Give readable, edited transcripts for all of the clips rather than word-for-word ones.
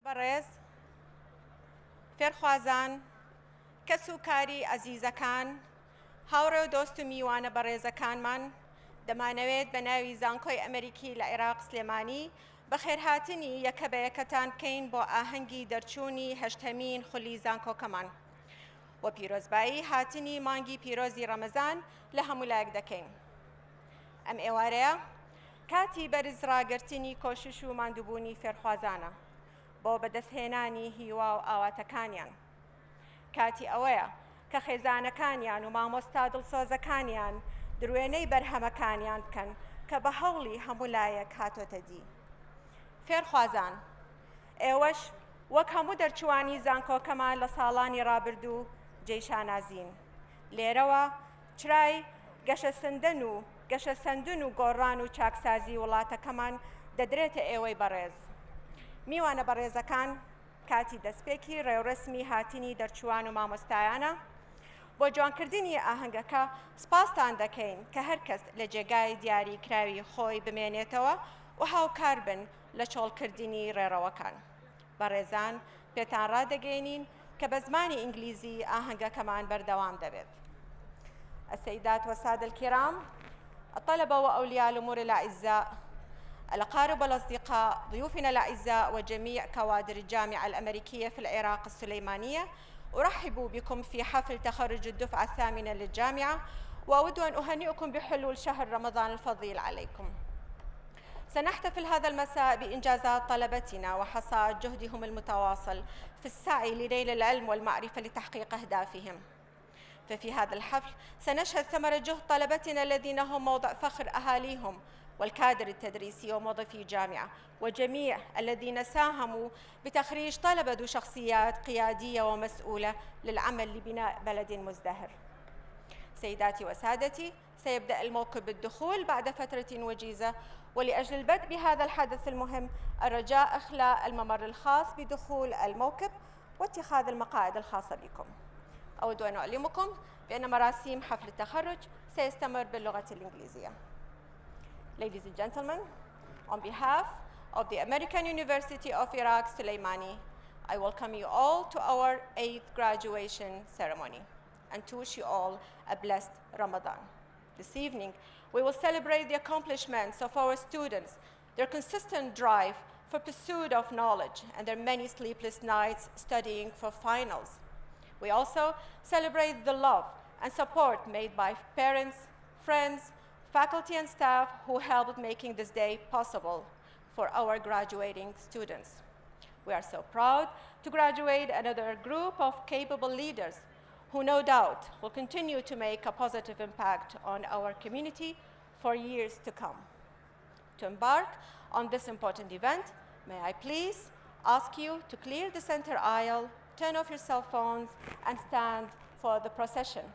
بەڕێز فێرخوازان کەس و کاری ئەزیزەکان هاوڕێ و دۆست و میوانە بەڕێزەکانمان دەمانەوێت بە ناوی زانکۆی ئەمریکی لە عێراق سلێمانی بەخێرهاتنی یەکە بە یەکەتان بکەین بۆ ئاهەنگی دەرچوونی هەشتەمین خولی زانکۆکەمان و پیرۆزبایی هاتنی مانگی پیرۆزی ڕەمەزان لە هەموو لایەک دەکەین. ئەم ئێوارەیە کاتی بەرز ڕاگررتنی کۆشش و ماندووبوونی فێرخوازانە بۆ بەدەستهێنانی هیوا و ئاواتەکانیان. کاتی ئەوەیە کە خێزانەکانیان و مامۆستا دڵسۆزەکانیان دروێنەی بەرهەمەکانیان بکەن کە بە هەوڵی هەموو لایەک هاتۆتە دی. فێرخوازان، ئێوەش وەک هەموو دەرچوانی زانکۆکەمان لە ساڵانی ڕابردوو جێیشانازین. لێرەوە چرای گەشەسەندن و گۆڕان و چاکسازی وڵاتەکەمان دەدرێتە ئێوەی بەڕێز. میوانە بەڕێزەکان، کاتی دەستپێکی ڕێوڕسمی هاتنی دەرچوان و مامۆستایانە. بۆ جوانکردنی ئاهەنگەکە سپاستان دەکەین کە هەر کەس لە جێگای دیاری کراوی خۆی بمێنێتەوە و هاوکار بن لە چۆڵکردنی ڕێڕەوەکان. بەڕێزان، پێتان ڕادەگەێنین کە بە زمانی ئینگلیزی ئاهەنگەکەمان بەردەوام دەبێت. السيدات والسادة الكرام، الطلبة وأولياء الأمور الأعزاء، الأقارب والأصدقاء، ضيوفنا الأعزاء وجميع كوادر الجامعة الأمريكية في العراق السليمانية، أرحب بكم في حفل تخرج الدفعة الثامنة للجامعة، وأود أن أهنئكم بحلول شهر رمضان الفضيل عليكم. سنحتفل هذا المساء بإنجازات طلبتنا وحصاد جهدهم المتواصل في السعي لنيل العلم والمعرفة لتحقيق أهدافهم. ففي هذا الحفل سنشهد ثمرة جهد طلبتنا الذين هم موضع فخر أهاليهم والكادر التدريسي وموظفي الجامعة وجميع الذين ساهموا بتخريج طلبة ذو شخصيات قيادية ومسؤولة للعمل لبناء بلد مزدهر. سيداتي وسادتي، سيبدأ الموكب بالدخول بعد فترة وجيزة، ولأجل البدء بهذا الحدث المهم الرجاء إخلاء الممر الخاص بدخول الموكب واتخاذ المقاعد الخاصة بكم. أود أن أعلمكم بأن مراسيم حفل التخرج سيستمر باللغة الإنجليزية. Ladies and gentlemen, on behalf of the American University of Iraq Sulaimani, I welcome you all to our 8th graduation ceremony and to wish you all a blessed Ramadan. This evening, we will celebrate the accomplishments of our students, their consistent drive for pursuit of knowledge, and their many sleepless nights studying for finals. We also celebrate the love and support made by parents, friends, faculty and staff who helped making this day possible for our graduating students. We are so proud to graduate another group of capable leaders who no doubt will continue to make a positive impact on our community for years to come. To embark on this important event, may I please ask you to clear the center aisle, turn off your cell phones, and stand for the procession.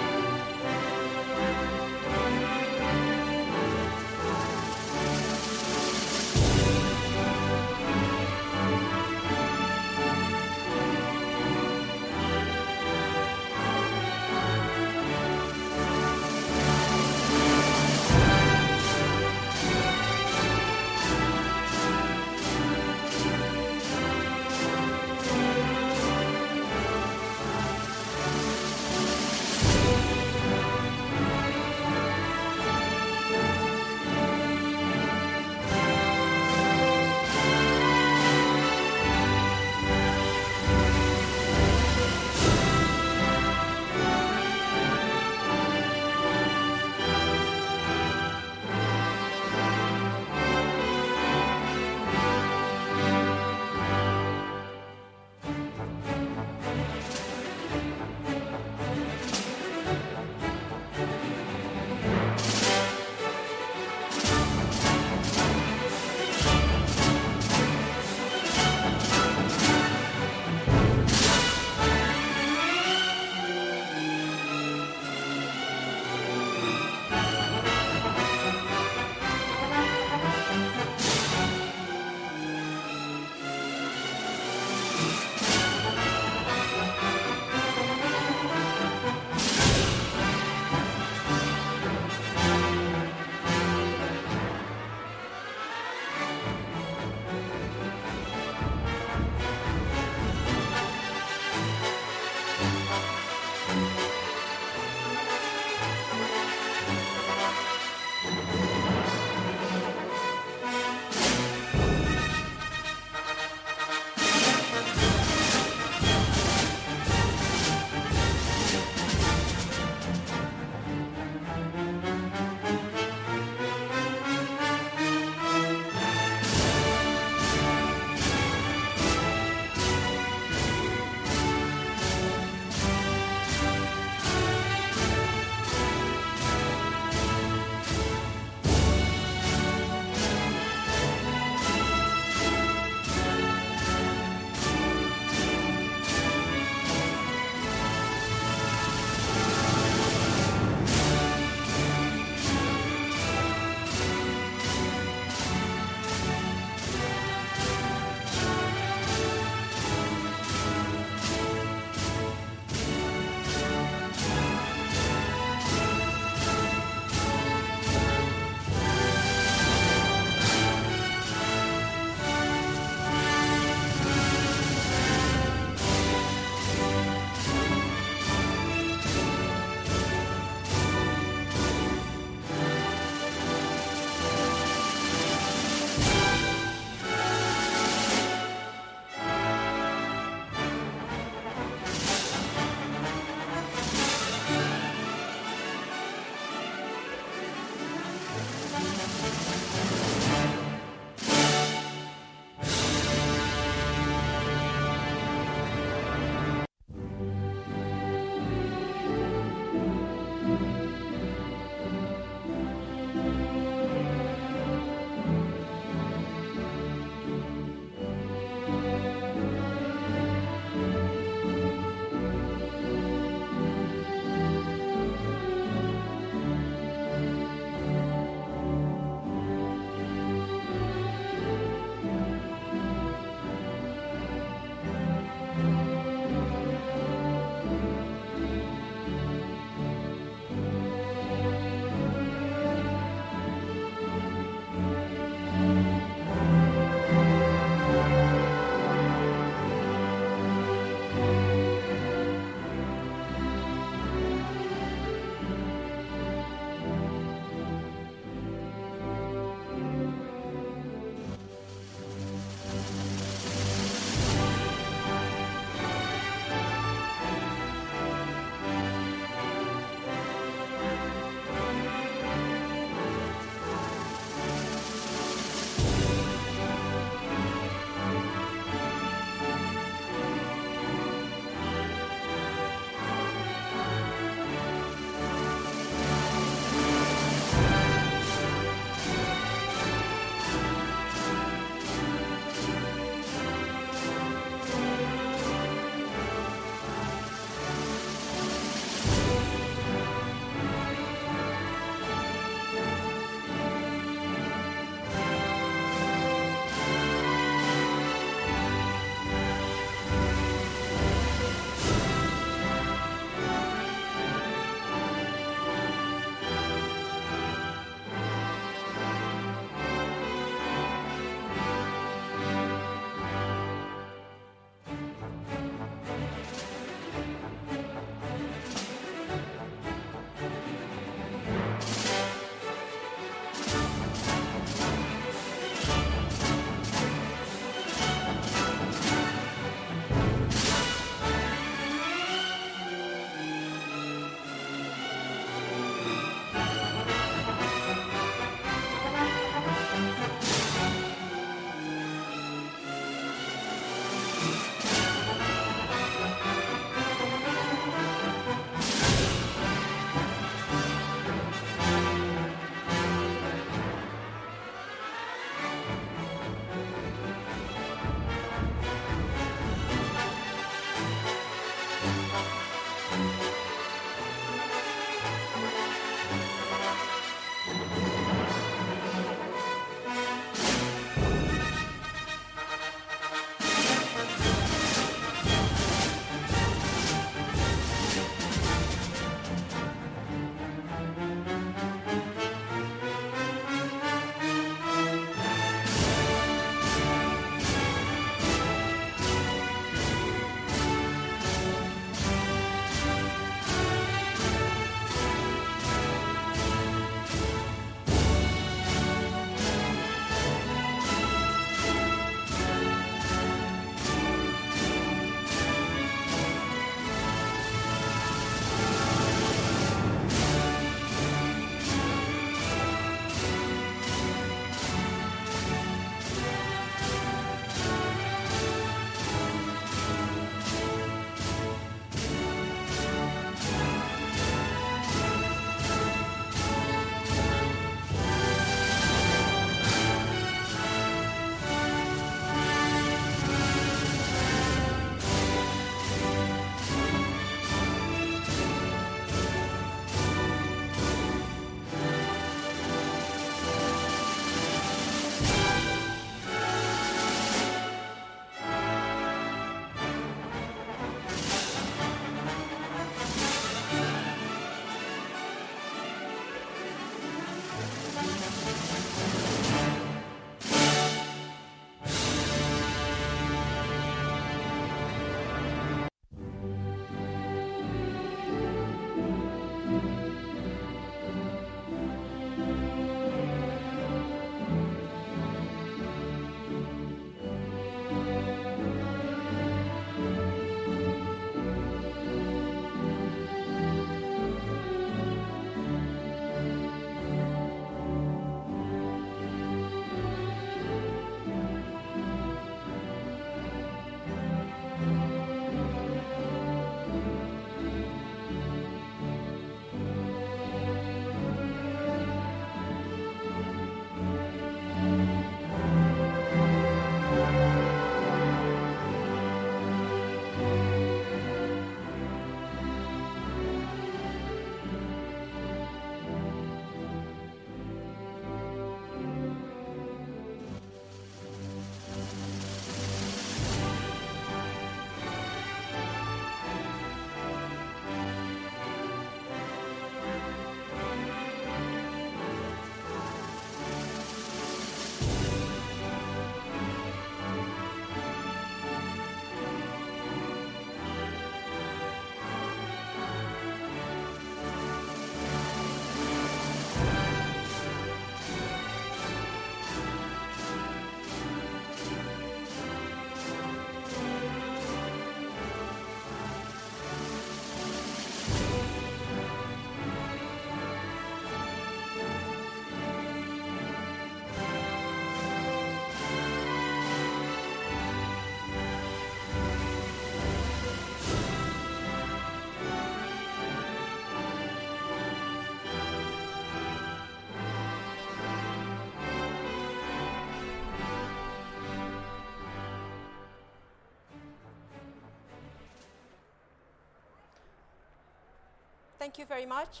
Thank you very much.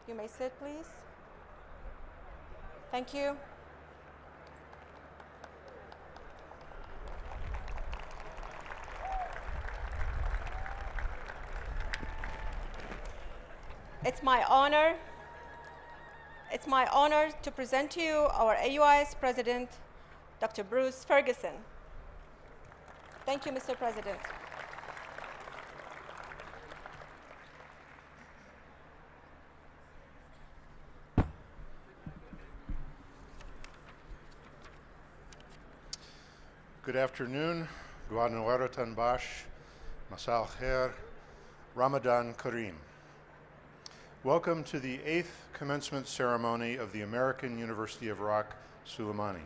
You may sit, please. Thank you. It's my honor to present to you our AUIS President, Dr. Bruce Ferguson. Thank you, Mr. President. Good afternoon. Guadnawaratan Bash, Masal Khair, Ramadan Kareem. Welcome to the 8th commencement ceremony of the American University of Iraq, Suleimani.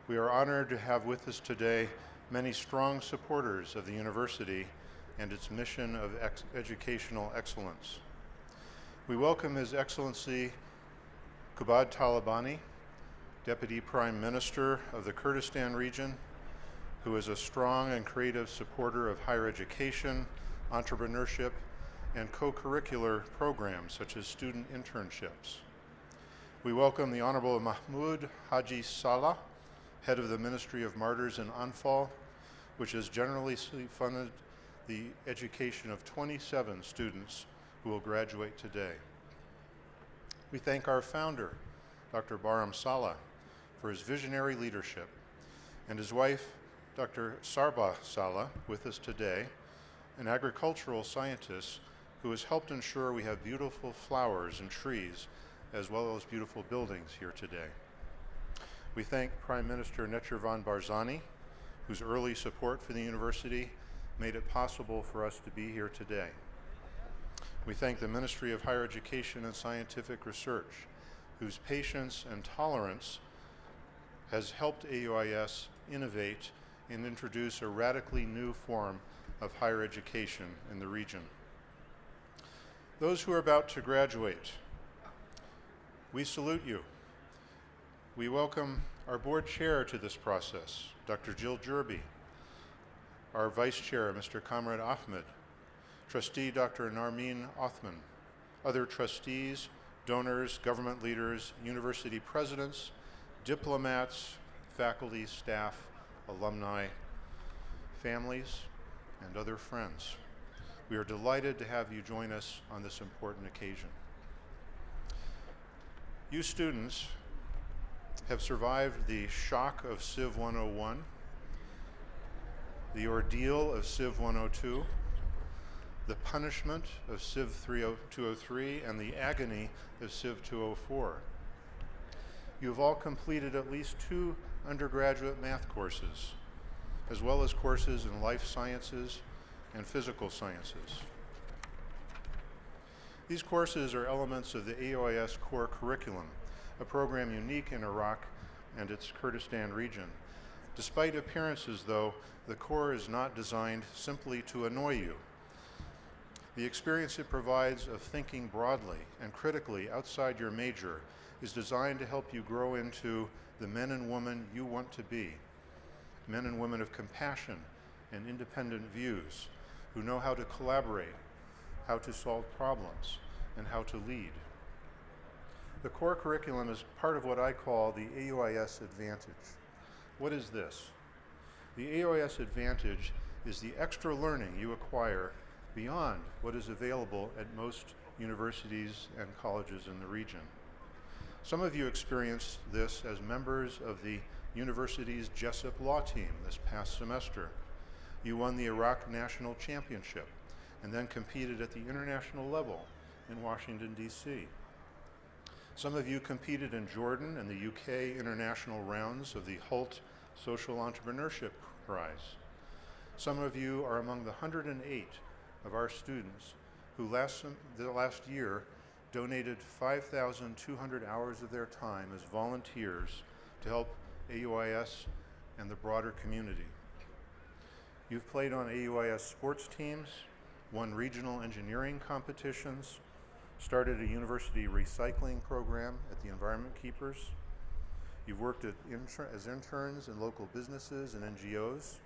We are honored to have with us today many strong supporters of the university and its mission of educational excellence. We welcome His Excellency Qubad Talabani, Deputy Prime Minister of the Kurdistan region, who is a strong and creative supporter of higher education, entrepreneurship, and co-curricular programs such as student internships. We welcome the Honorable Mahmoud Haji Salah, head of the Ministry of Martyrs in Anfal, which has generously funded the education of 27 students who will graduate today. We thank our founder, Dr. Baram Salah, for his visionary leadership, and his wife, Dr. Sarba Salah, with us today, an agricultural scientist who has helped ensure we have beautiful flowers and trees, as well as beautiful buildings here today. We thank Prime Minister Nechervan Barzani, whose early support for the university made it possible for us to be here today. We thank the Ministry of Higher Education and Scientific Research, whose patience and tolerance has helped AUIS innovate and introduce a radically new form of higher education in the region. Those who are about to graduate, we salute you. We welcome our board chair to this process, Dr. Jill Jerby, our vice chair, Mr. Kamran Ahmed, trustee Dr. Narmeen Othman, other trustees, donors, government leaders, university presidents, diplomats, faculty, staff, alumni, families, and other friends. We are delighted to have you join us on this important occasion. You students have survived the shock of Civ 101, the ordeal of Civ 102, the punishment of Civ 203, and the agony of Civ 204. You have all completed at least 2 undergraduate math courses, as well as courses in life sciences and physical sciences. These courses are elements of the AUIS core curriculum, a program unique in Iraq and its Kurdistan region. Despite appearances, though, the core is not designed simply to annoy you. The experience it provides of thinking broadly and critically outside your major is designed to help you grow into the men and women you want to be, men and women of compassion and independent views, who know how to collaborate, how to solve problems, and how to lead. The core curriculum is part of what I call the AUIS Advantage. What is this? The AUIS Advantage is the extra learning you acquire beyond what is available at most universities and colleges in the region. Some of you experienced this as members of the university's Jessup Law Team this past semester. You won the Iraq National Championship and then competed at the international level in Washington, D.C. Some of you competed in Jordan and the UK international rounds of the Hult Social Entrepreneurship Prize. Some of you are among the 108 of our students who last year donated 5,200 hours of their time as volunteers to help AUIS and the broader community. You've played on AUIS sports teams, won regional engineering competitions, started a university recycling program at the Environment Keepers. You've worked as interns in local businesses and NGOs.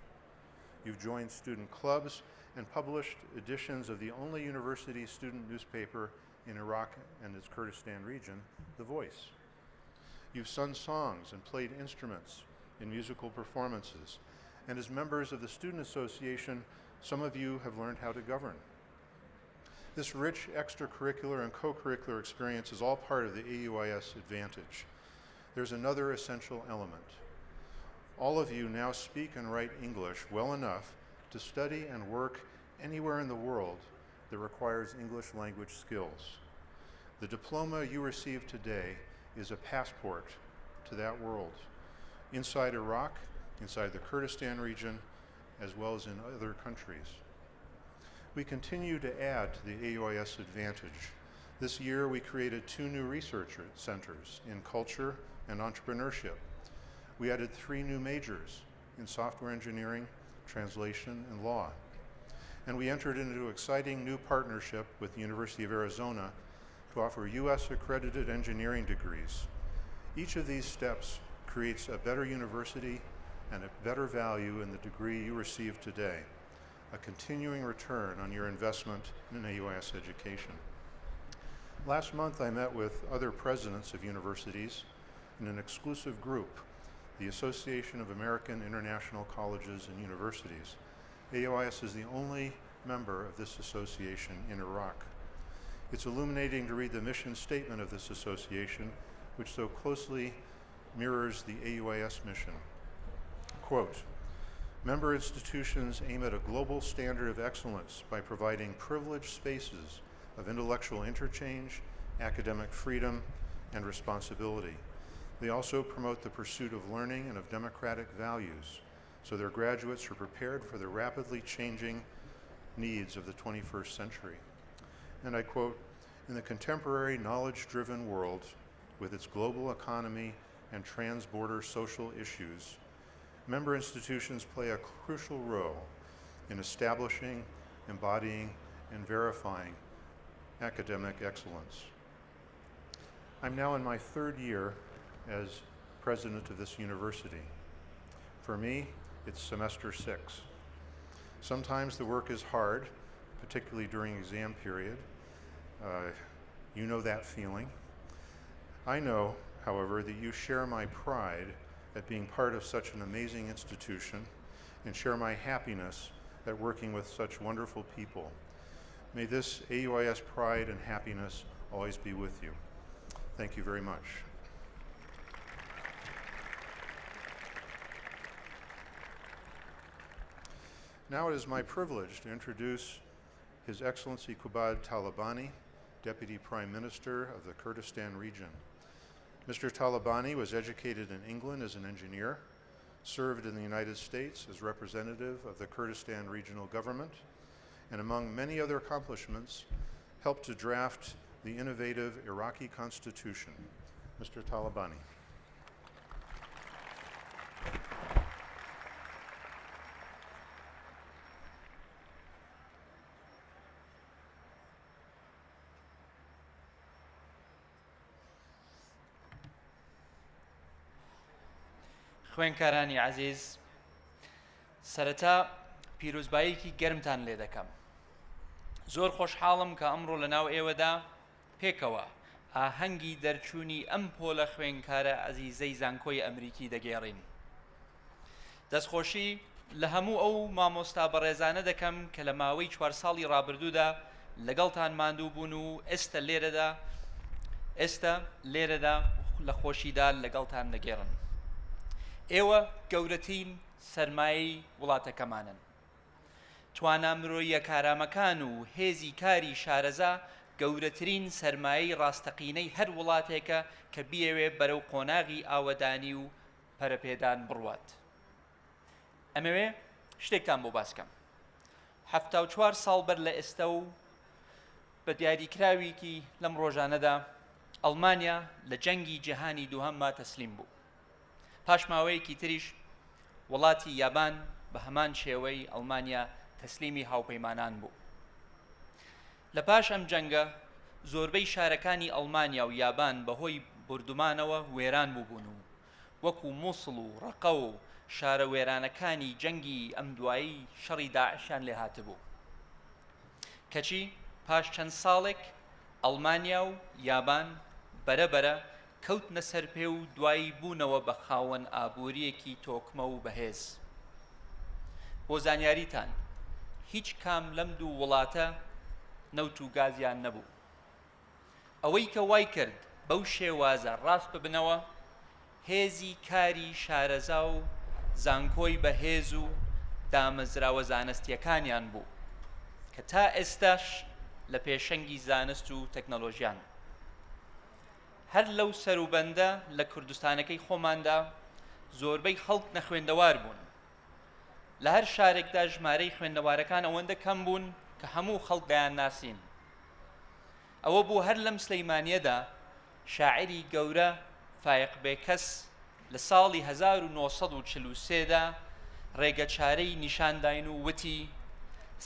You've joined student clubs and published editions of the only university student newspaper in Iraq and its Kurdistan region, The Voice. You've sung songs and played instruments in musical performances, and as members of the Student Association, some of you have learned how to govern. This rich extracurricular and co-curricular experience is all part of the AUIS advantage. There's another essential element. All of you now speak and write English well enough to study and work anywhere in the world that requires English language skills. The diploma you receive today is a passport to that world, inside Iraq, inside the Kurdistan region, as well as in other countries. We continue to add to the AUIS advantage. This year we created 2 new research centers in culture and entrepreneurship. We added 3 new majors in software engineering, translation, and law. And we entered into an exciting new partnership with the University of Arizona to offer US accredited engineering degrees. Each of these steps creates a better university and a better value in the degree you receive today, a continuing return on your investment in AUIS education. Last month I met with other presidents of universities in an exclusive group, the Association of American International Colleges and Universities. AUIS is the only member of this association in Iraq. It's illuminating to read the mission statement of this association, which so closely mirrors the AUIS mission. Quote, member institutions aim at a global standard of excellence by providing privileged spaces of intellectual interchange, academic freedom, and responsibility. They also promote the pursuit of learning and of democratic values, so their graduates are prepared for the rapidly changing needs of the 21st century. And I quote, in the contemporary knowledge-driven world, with its global economy and trans-border social issues, member institutions play a crucial role in establishing, embodying, and verifying academic excellence. I'm now in my 3rd year as president of this university. For me, it's semester 6. Sometimes the work is hard, particularly during exam period. You know that feeling. I know, however, that you share my pride at being part of such an amazing institution and share my happiness at working with such wonderful people. May this AUIS pride and happiness always be with you. Thank you very much. Now it is my privilege to introduce His Excellency Qubad Talabani, Deputy Prime Minister of the Kurdistan region. Mr. Talabani was educated in England as an engineer, served in the United States as representative of the Kurdistan regional government, and among many other accomplishments, helped to draft the innovative Iraqi constitution. Mr. Talabani. خوێنکارانی عەزیز، سەرەتا پیرۆزباییەکی گەرمتان لێ دەکەم. زۆر خۆشحاڵم کە ئەمڕۆ لەناو ئێوەدا پێکەوە ئاهەنگی دەرچوونی ئەم پۆلە خوێنکارە عەزیزەی زانکۆی ئەمریکی دەگێڕین. دەستخۆشی لە هەموو ئەو مامۆستا بەڕێزانە دەکەم کە لە ماوەی 4 ساڵی ڕابردوودا لەگەڵتان ماندوو بوون و ئێستا لێرەدا لە خۆشیدا لەگەڵتان دەگێڕن. ئێوە گەورەترین سەرمایەی وڵاتەکەمانن. توانامرۆییە کارامەکان و هێزی کاری شارەزا گەورەترین سەرمایەی ڕاستەقینەی هەر وڵاتێکە کە بیەوێ بەرەو قۆناغی ئاوەدانی و پەرەپێدان بڕوات. ئەمەوێ شتێکتان بۆ باسکەم. 74 ساڵ بەر لە ئێستا و بە دیاریکراوێکی لەم ڕۆژانەدا ئەڵمانیا لە جەنگی جیهانی دووهەمما تەسلیم بوو. پاش ماوەیەکی تریش وڵاتی یابان بە هەمان شێوەی ئەڵمانیا تەسلیمی هاوپەیمانان بوو. لە پاش ئەم جەنگە زۆربەی شارەکانی ئەڵمانیا و یابان بەهۆی بردومانەوە وێران بووبوون و وەکو مووسڵ و ڕەقە و شارە وێرانەکانی جەنگی ئەم دوایی شەڕی داعشیان لێ هاتبوو. کەچی پاش چەند ساڵێک ئەڵمانیا و یابان بەرەبەرە کەوتنە سەر پێ و دوایی بوونەوە بە خاوەن ئابوووریەکی تۆکمە و بەهێز. بۆ زانیاریتان هیچ کام لەم دوو وڵاتە نەوت و گازیان نەبوو. ئەوەی کە وای کرد بەو شێوازە ڕاست ببنەوە هێزی کاری شارەزا و زانکۆی بەهێز و دامەزراوە زانستیەکانیان بوو کە تا ئێستاش لە پێشەنگی زانست و تەکنەلۆژیان. هەر لەو سەروبەندە لە کوردستانەکەی خۆماندا زۆربەی خەڵک نەخوێندەوار بوون. لە هەر شارێکدا ژمارەی خوێندەوارەکان ئەوەندە کەم بوون کە هەموو خەڵک دەیان ناسین. ئەوە بوو هەر لەم سلەیمانیەدا شاعری گەورە فایق بێکەس لە ساڵی 1943دا ڕێگەچارەی نیشانداین و وتی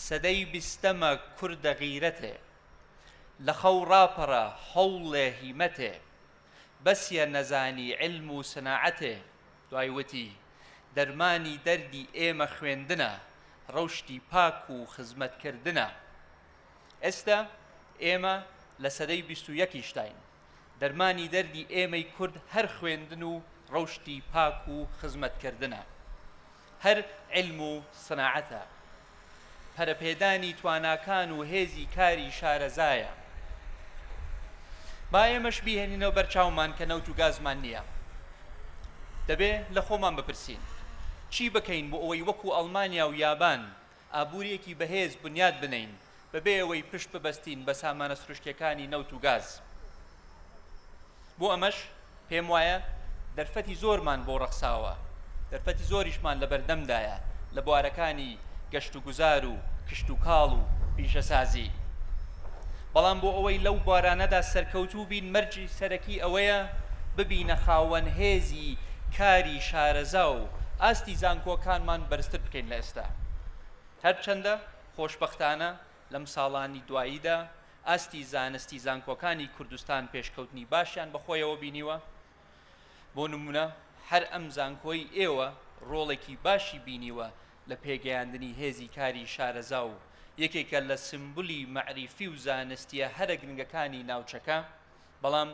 سەدەی بیستەمە کوردە غیرەتێ لە خەو ڕاپەڕە هەوڵێ هیمەتێ بەسیە نەزانی علم و سەناعەتێ. دوای وتی دەرمانی دەردی ئێمە خوێندنە ڕەوشتی پاک و خزمەتکردنە. ئێستا ئێمە لە سەدەی 21یشتاین. دەرمانی دەردی ئێمەی کورد هەر خوێندن و ڕەوشتی پاک و خزمەتکردنە، هەر علم و سەناعەتە، پەرەپێدانی تواناکان و هێزی کاری شارەزایە. با ئێمەش بیهێنینەوە بەرچاومان کە نەوت و گازمان نییە. دەبێ لە خۆمان بپرسین چی بکەین بۆ ئەوەی وەکو ئەڵمانیا و یابان ئابووریەکی بەهێز بنیاد بنین بەبێ ئەوەی پشت ببەستین بە سامانە سروشتیەکانی نەوت و گاز. بۆ ئەمەش پێم وایە دەرفەتی زۆرمان بۆ ڕەخساوە، دەرفەتی زۆریشمان لە بەردەمدایە لە بوارەکانی گەشت و گوزار و کشت و کاڵ و پیشەسازی. بەڵام بۆ ئەوەی لەو بارانەدا سەرکەوتوو بین مەرجی سەرەکی ئەوەیە ببینە خاوەن هێزی کاری شارەزا و ئاستی زانکۆکانمان بەرزتر بکەین لە ئێستا. هەرچەندە خۆشبەختانە لەم ساڵانی دواییدا ئاستی زانستی زانکۆکانی کوردستان پێشکەوتنی باشیان بەخۆیەوە بینیوە. بۆ نمونە هەر ئەم زانکۆی ئێوە ڕۆڵێکی باشی بینیوە لە پێگەیاندنی هێزی کاری شارەزا و یەکێکە لە سمبولی مەعریفی و زانستیە هەرە گرنگەکانی ناوچەکە. بەڵام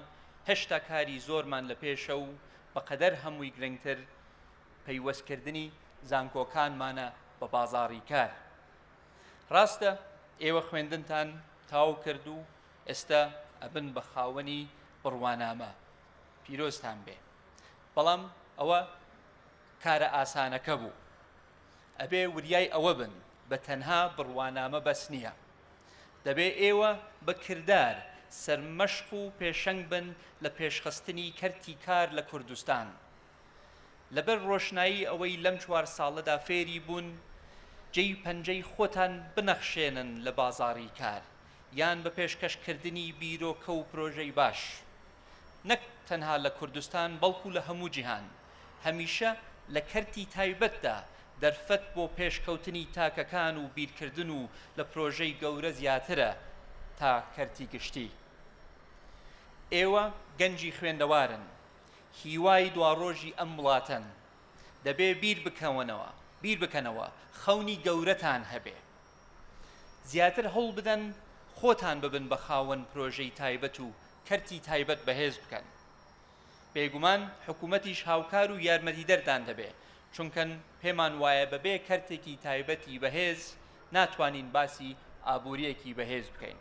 هێشتا کاری زۆرمان لە پێشە و بەقەدەر هەمووی گرنگتر پەیوەستکردنی زانکۆکانمانە بە بازاڕی کار. ڕاستە ئێوە خوێندنتان تاو کرد و ئێستا ئەبن بە خاوەنی بڕوانامە، پیرۆزتان بێ. بەڵام ئەوە کارە ئاسانەکە بوو. ئەبێ وریای ئەوە بن بە تەنها بڕوانامە بەس نییە. دەبێ ئێوە بە کردار سەرمەشق و پێشەنگ بن لە پێشخستنی کەرتی کار لە کوردستان. لەبەر ڕۆشنایی ئەوەی لەم 4 ساڵەدا فێری بوون جێی پەنجەی خۆتان بنەخشێنن لە بازاڕی کار یان بە پێشکەشکردنی بیرۆکە و پرۆژەی باش، نەک تەنها لە کوردستان بەڵکو لە هەموو جیهان. هەمیشە لە کەرتی تایبەتدا دەرفەت بۆ پێشکەوتنی تاکەکان و بیرکردن و لە پرۆژەی گەورە زیاترە تا کەرتی گشتی. ئێوە گەنجی خوێندەوارن، هیوای دواڕۆژی ئەم وڵاتەن. دەبێ بیر بکەنەوە خەونی گەورەتان هەبێ، زیاتر هەوڵ بدەن خۆتان ببن بە خاوەن پرۆژەی تایبەت و کەرتی تایبەت بەهێز بکەن. بێگومان حکوومەتیش هاوکار و یارمەتیدەردان دەبێ، چونکە پێمان وایە بەبێ کەرتێکی تایبەتی بەهێز ناتوانین باسی ئابووریەکی بەهێز بکەین.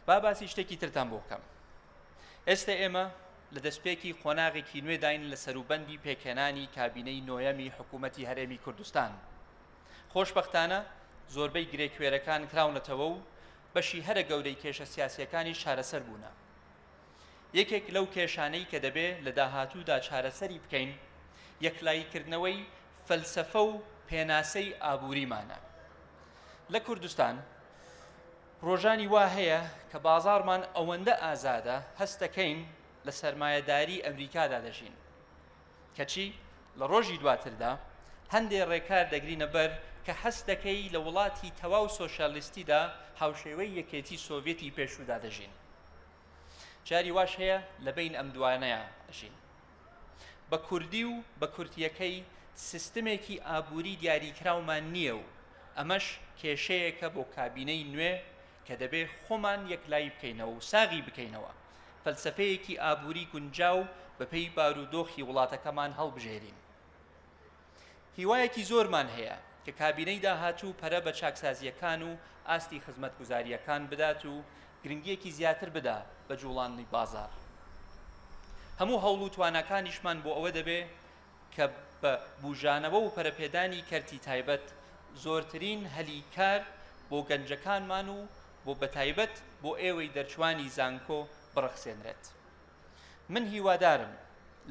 با باسی شتێکی ترتان بۆ بکەم. ئێستا ئێمە لە دەستپێکی قۆناغێکی نوێ داین لە سەروبەندی پێکهێنانی کابینەی نۆیەمی حکوومەتی هەرێمی کوردستان. خۆشبەختانە زۆربەی گرێکوێرەکان کراونەتەوە و بەشی هەرە گەورەی کێشە سیاسیەکانی چارەسەر بوونە. یەکێک لەو کێشانەی کە دەبێ لە داهاتوودا چارەسەری بکەین یەکلایکردنەوەی فەلسەفە و پێناسەی ئابووریمانە. لە کوردستان ڕۆژانی وا هەیە کە بازاڕمان ئەوەندە ئازادە هەست دەکەین لە سەرمایەداری ئەمریکادا دەژین، کەچی لە ڕۆژی دواتردا هەندێک ڕێکار دەگرینە بەر کە هەست دەکەی لە وڵاتی تەواو سۆشیالیستیدا هاوشێوەی یەکێتی سۆڤێتی پێشوودا دەژین. جاری واش هەیە لە بین ئەم دوانەیە ئەژین. بە کوردی و بە کورتیەکەی سیستمێکی ئابووری دیاریکراومان نییە و ئەمەش کێشەیەکە بۆ کابینەی نوێ کە دەبێ خۆمان یەکلایی بکەینەوە و ساغی بکەینەوە فەلسەفەیەکی ئابووری گونجاو بەپێی بارودۆخی وڵاتەکەمان هەڵبژێرین. هیوایەکی زۆرمان هەیە کە کابینەی داهاتوو پەرە بە چاکسازیەکان و ئاستی خزمەتگوزاریەکان بدات و گرنگیەکی زیاتر بدا بە جوڵانی بازار. هەموو هەوڵ و توانەکانیشمان بۆ ئەوە دەبێ کە بە بوژانەوە و پەرەپێدانی کەرتی تایبەت زۆرترین هەلی کار بۆ گەنجەکانمان و بۆ بەتایبەت بۆ ئێوەی دەرچوانی زانکۆ بڕەخسێنرێت. من هیوادارم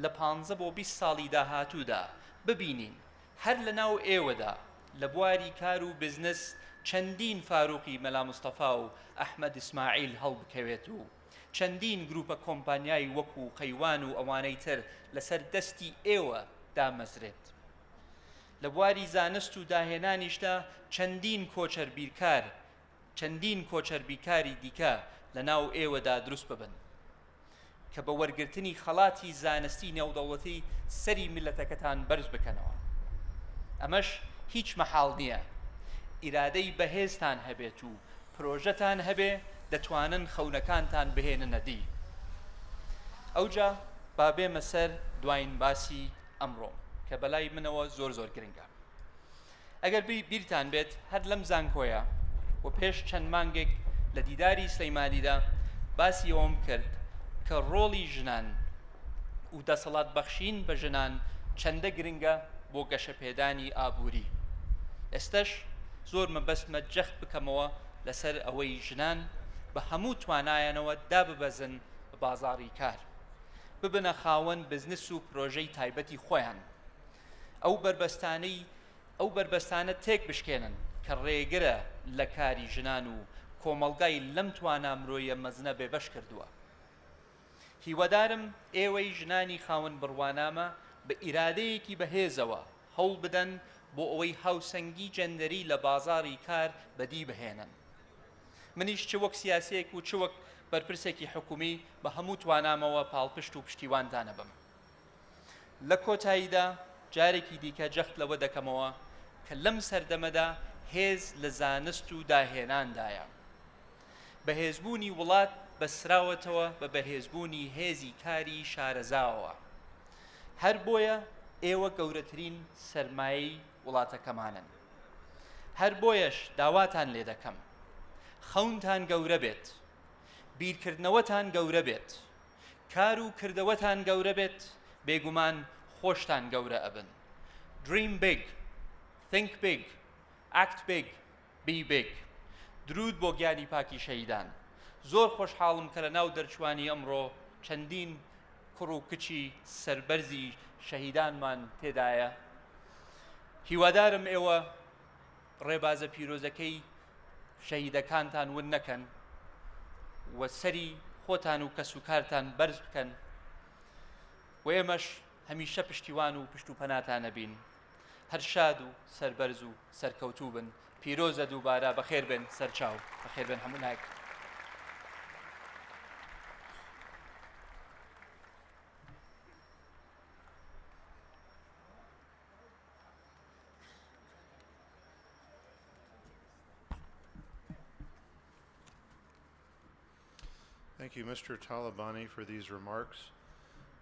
لە 15 بۆ 20 ساڵی داهاتوودا ببینین هەر لە ناو ئێوەدا لە بواری کار و بزنس چەندین فاروقی مەلا مستەفا و ئەحمەد ئیسماعیل هەڵبکەوێت و چەندین گروپە کۆمپانیای وەکو قەیوان و ئەوانەی تر لەسەر دەستی ئێوە دامەزرێت. لە بواری زانست و داهێنانیشدا چەندین کۆچەر بیکاری دیکە لە ناو ئێوەدا دروست ببن کە بە وەرگرتنی خەڵاتی زانستی نێودەوڵەتی سەری میلەتەکەتان بەرز بکەنەوە. ئەمەش هیچ مەحاڵ نییە. ئیرادەی بەهێزتان هەبێت و پرۆژەتان هەبێ دەتوانن خەونەکانتان بهێننە دی. ئەوجا با بێمە سەر دوایین باسی ئەمڕۆ کە بەلای منەوە زۆر گرنگە. ئەگەر بیرتان بێت هەر لەم زانکۆیە و پێش چەند مانگێک لە دیداری سلەیمانیدا باسی ئەوم کرد کە ڕۆڵی ژنان و دەسەڵات بەخشین بە ژنان چەندە گرنگە بۆ گەشەپێدانی ئابووری. ئێستش زۆر مەبەستمە جەخت بکەمەوە لەسەر ئەوەی ژنان بە هەموو توانایانەوە داببەزن بە بازاڕی کار، ببنە خاوەن بزنس و پرۆژەی تایبەتی خۆیان، ئەو بربەستانە تێک بشکێنن کە ڕێگرە لە کاری ژنان و کۆمەڵگای لەم توانە مرۆیە مەزنە بێبەش کردووە. هیوادارم ئێوەی ژنانی خاوەن بڕوانامە بە ئیرادەیەکی بەهێزەوە هەوڵ بدەن بۆ ئەوەی هاوسەنگی جەندەری لە بازاڕی کار بەدی بهێنن. منیش چ وەک سیاسەیەک و چ وەک بەرپرسێکی حکومی بە هەموو توانامەوە پاڵپشت و پشتیوانتانە بم. لە کۆتاییدا جارێکی دیکە جەخت لەوە دەکەمەوە کە لەم سەردەمەدا هێز لە زانست و داهێناندایە. بەهێزبوونی وڵات بەسراوەتەوە بە بەهێزبوونی هێزی کاری شارەزاوە. هەر بۆیە ئێوە گەورەترین سەرمایەی وڵاتەکەمانن. هەر بۆیەش داواتان لێ دەکەم خەونتان گەورە بێت، بیرکردنەوەتان گەورە بێت، کار و کردەوەتان گەورە بێت، بێگومان خۆشتان گەورە ئەبن. Dream big, think big, act big, be big. درود بۆ گیانی پاکی شەهیدان. زۆر خۆشحاڵم کە لە ناو دەرچوانی ئەمڕۆ چەندین کوڕ و کچی سەربەرزی شەهیدانمان تێدایە. هیوادارم ئێوە ڕێبازە پیرۆزەکەی شەهیدەکانتان ون نەکەن و سەری خۆتان و کەس و کارتان بەرز بکەن و ئێمەش هەمیشە پشتیوان و پشت و پەناتانە بین. هەر شاد و سەربەرز و سەرکەوتوو بن. پیرۆزە دووبارە بەخێر بن سەرچاو. بەخێر بن هەموو نایک. Thank you, Mr. Talabani, for these remarks,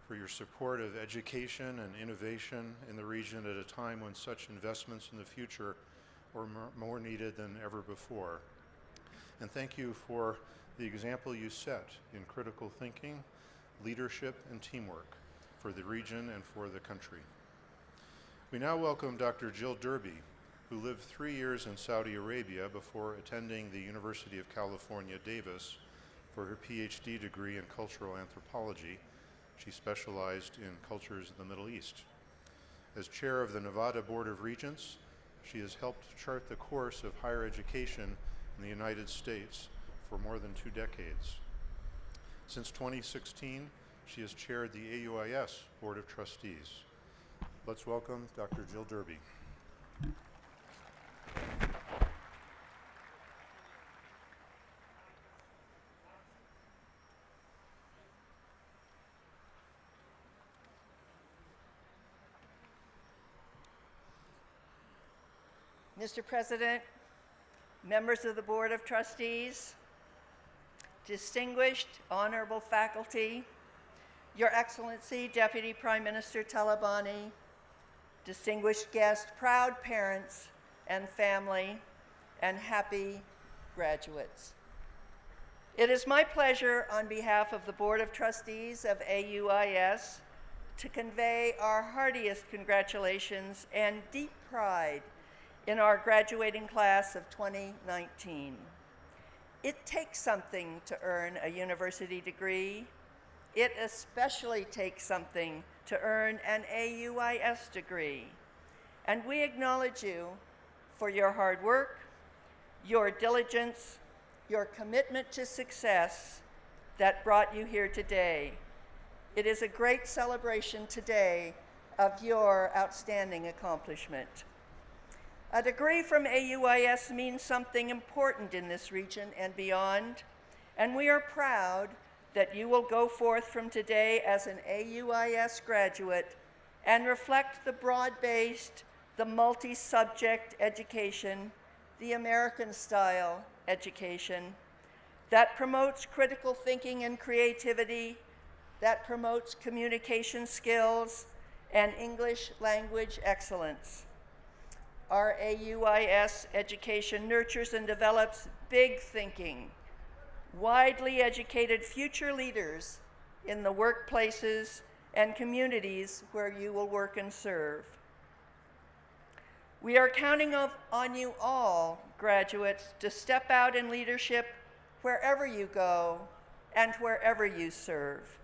for your support of education and innovation in the region at a time when such investments in the future are more needed than ever before. And thank you for the example you set in critical thinking, leadership, and teamwork for the region and for the country. We now welcome Dr. Jill Derby, who lived 3 years in Saudi Arabia before attending the University of California, Davis, for her PhD degree in cultural anthropology. She specialized in cultures in the Middle East. As chair of the Nevada Board of Regents, she has helped chart the course of higher education in the United States for more than 2 decades. Since 2016, she has chaired the AUIS Board of Trustees. Let's welcome Dr. Jill Derby. Mr. President, members of the Board of Trustees, distinguished honorable faculty, Your Excellency Deputy Prime Minister Talabani, distinguished guests, proud parents and family, and happy graduates. It is my pleasure on behalf of the Board of Trustees of AUIS to convey our heartiest congratulations and deep pride in our graduating class of 2019. It takes something to earn a university degree. It especially takes something to earn an AUIS degree. And we acknowledge you for your hard work, your diligence, your commitment to success that brought you here today. It is a great celebration today of your outstanding accomplishment. A degree from AUIS means something important in this region and beyond, and we are proud that you will go forth from today as an AUIS graduate and reflect the broad-based, the multi-subject education, the American-style education that promotes critical thinking and creativity, that promotes communication skills and English language excellence. Our AUIS education nurtures and develops big thinking, widely educated future leaders in the workplaces and communities where you will work and serve. We are counting on you all, graduates, to step out in leadership wherever you go and wherever you serve.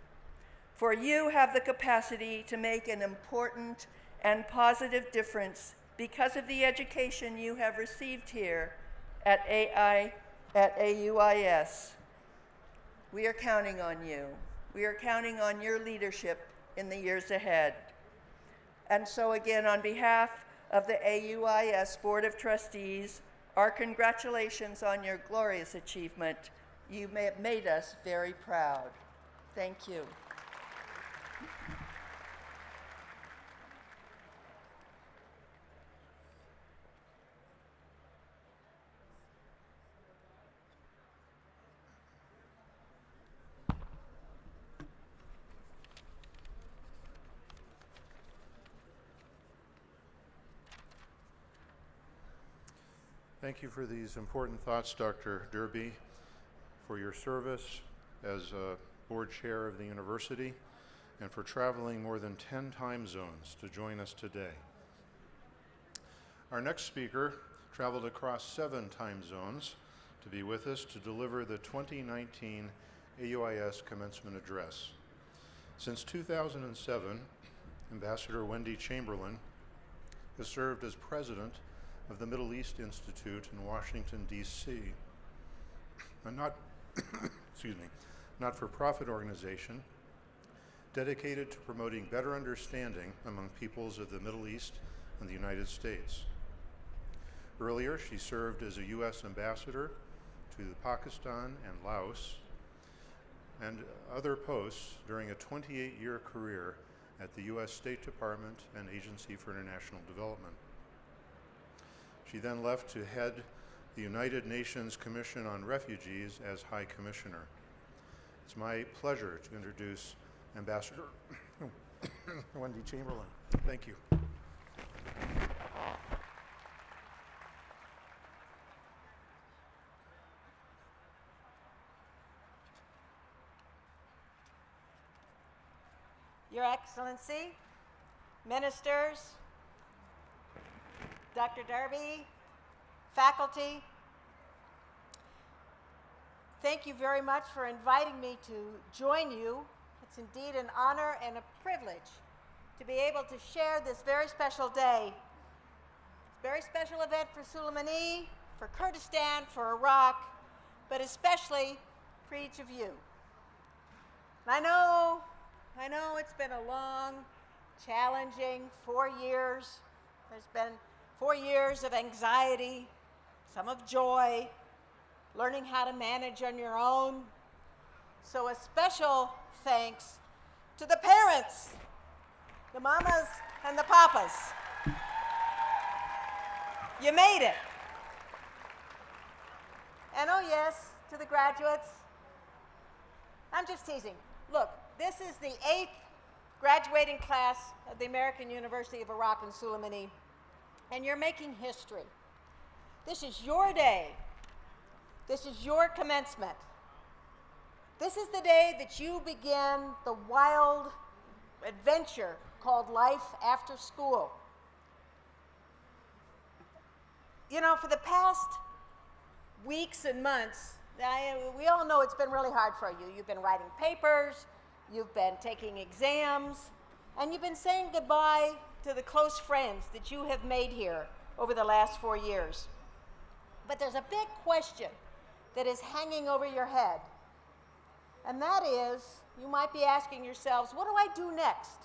For you have the capacity to make an important and positive difference because of the education you have received here at AUIS. We are counting on you. We are counting on your leadership in the years ahead. And so again, on behalf of the AUIS Board of Trustees, our congratulations on your glorious achievement. You have made us very proud. Thank you. Thank you for these important thoughts, Dr. Derby, for your service as board chair of the university, and for traveling more than 10 time zones to join us today. Our next speaker traveled across 7 time zones to be with us to deliver the 2019 AUIS Commencement Address. Since 2007, Ambassador Wendy Chamberlain has served as president of the Middle East Institute in Washington, D.C., a not-for-profit organization dedicated to promoting better understanding among peoples of the Middle East and the United States. Earlier, she served as a U.S. ambassador to Pakistan and Laos, and other posts during a 28-year career at the U.S. State Department and Agency for International Development. She then left to head the United Nations Commission on Refugees as High Commissioner. It's my pleasure to introduce Ambassador Wendy Chamberlain. Thank you. Your Excellency, ministers, Dr. Derby, faculty, thank you very much for inviting me to join you. It's indeed an honor and a privilege to be able to share this very special day. It's a very special event for Sulaymaniyah, for Kurdistan, for Iraq, but especially for each of you. And I know it's been a long, challenging 4 years. There's been 4 years of anxiety, some of joy, learning how to manage on your own. So a special thanks to the parents, the mamas and the papas. You made it. And oh yes, to the graduates, I'm just teasing. Look, this is the 8th graduating class of the American University of Iraq and Suleimani, and you're making history. This is your day. This is your commencement. This is the day that you begin the wild adventure called life after school. You know, for the past weeks and months, we all know it's been really hard for you. You've been writing papers, you've been taking exams, and you've been saying goodbye to the close friends that you have made here over the last 4 years. But there's a big question that is hanging over your head. And that is, you might be asking yourselves, what do I do next?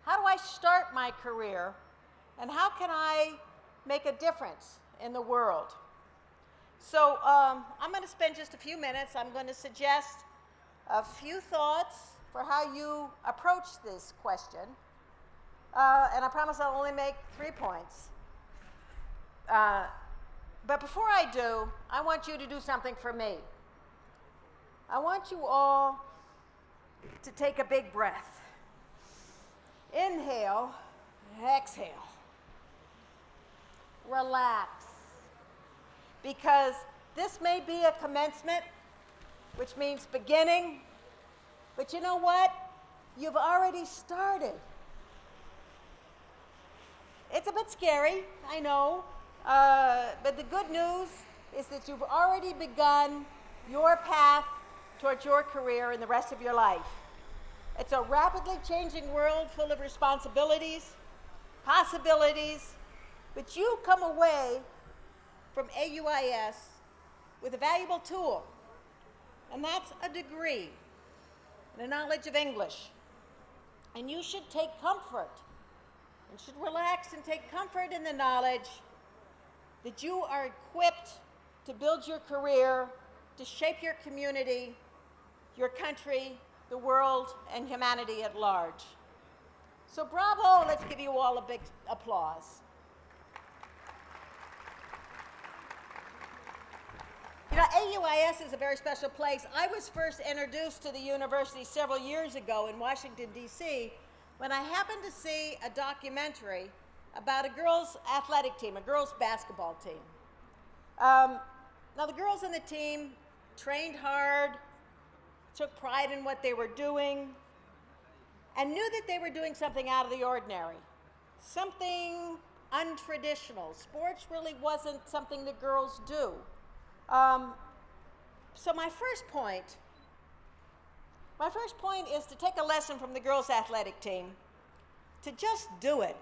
How do I start my career? And how can I make a difference in the world? So I'm going to spend just a few minutes. I'm going to suggest a few thoughts for how you approach this question. And I promise I'll only make 3 points. But before I do, I want you to do something for me. I want you all to take a big breath. Inhale, exhale. Relax. Because this may be a commencement, which means beginning, but you know what? You've already started. It's a bit scary, I know, but the good news is that you've already begun your path towards your career and the rest of your life. It's a rapidly changing world full of responsibilities, possibilities, but you come away from AUIS with a valuable tool, and that's a degree and a knowledge of English. And you should take comfort and should relax and take comfort in the knowledge that you are equipped to build your career, to shape your community, your country, the world, and humanity at large. So bravo, let's give you all a big applause. You know, AUIS is a very special place. I was first introduced to the university several years ago in Washington, D.C., when I happened to see a documentary about a girls' athletic team, a girls' basketball team. Now, the girls on the team trained hard, took pride in what they were doing, and knew that they were doing something out of the ordinary, something untraditional. Sports really wasn't something that girls do. So my first point is to take a lesson from the girls' athletic team, to just do it.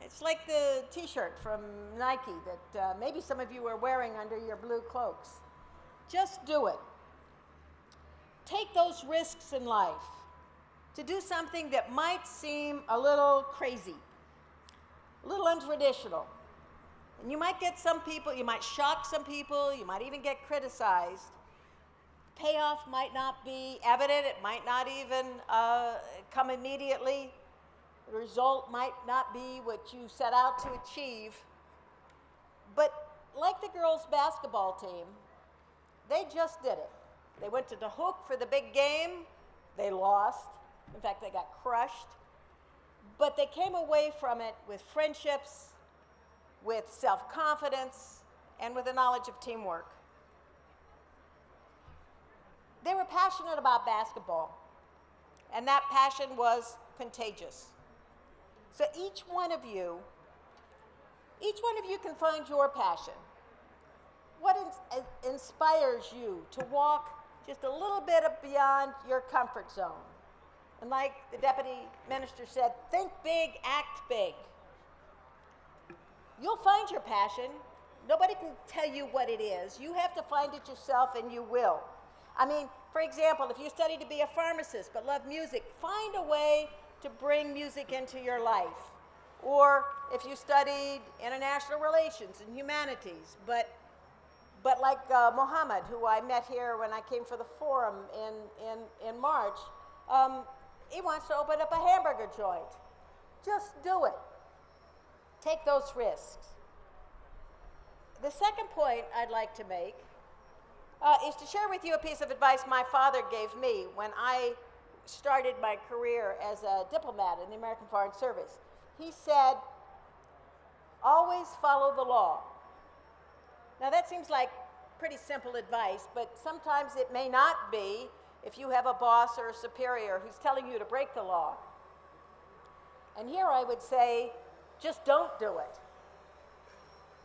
It's like the t-shirt from Nike that maybe some of you are wearing under your blue cloaks. Just do it. Take those risks in life to do something that might seem a little crazy, a little untraditional. And you might get some people, you might shock some people, you might even get criticized. Payoff might not be evident, it might not even come immediately. The result might not be what you set out to achieve. But like the girls' basketball team, they just did it. They went to the hook for the big game, they lost. In fact, they got crushed. But they came away from it with friendships, with self-confidence, and with a knowledge of teamwork. They were passionate about basketball, and that passion was contagious. So each one of you can find your passion. What inspires you to walk just a little bit beyond your comfort zone? And like the deputy minister said, think big, act big. You'll find your passion. Nobody can tell you what it is. You have to find it yourself, and you will. I mean, for example, if you study to be a pharmacist but love music, find a way to bring music into your life. Or if you studied international relations and humanities, but like Mohammed, who I met here when I came for the forum in March, he wants to open up a hamburger joint. Just do it. Take those risks. The second point I'd like to make is to share with you a piece of advice my father gave me when I started my career as a diplomat in the American Foreign Service. He said, always follow the law. Now that seems like pretty simple advice, but sometimes it may not be if you have a boss or a superior who's telling you to break the law. And here I would say, just don't do it.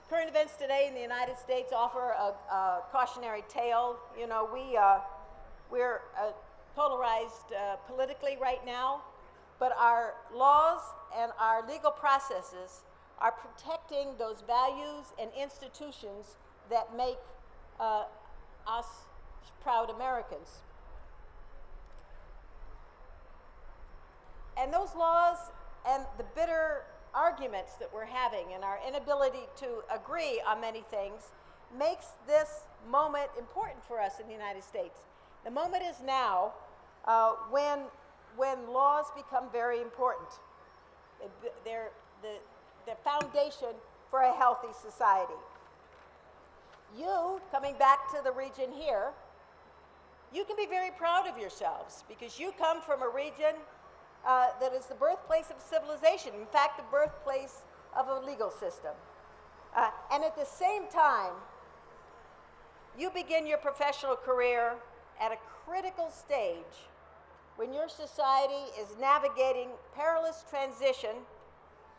Current events today in the United States offer a cautionary tale. You know, we're polarized politically right now, but our laws and our legal processes are protecting those values and institutions that make us proud Americans. And those laws and the bitter arguments that we're having and our inability to agree on many things makes this moment important for us in the United States. The moment is now when laws become very important. They're the foundation for a healthy society. You, coming back to the region here, you can be very proud of yourselves because you come from a region that is the birthplace of civilization, in fact, the birthplace of a legal system. And at the same time, you begin your professional career at a critical stage when your society is navigating perilous transition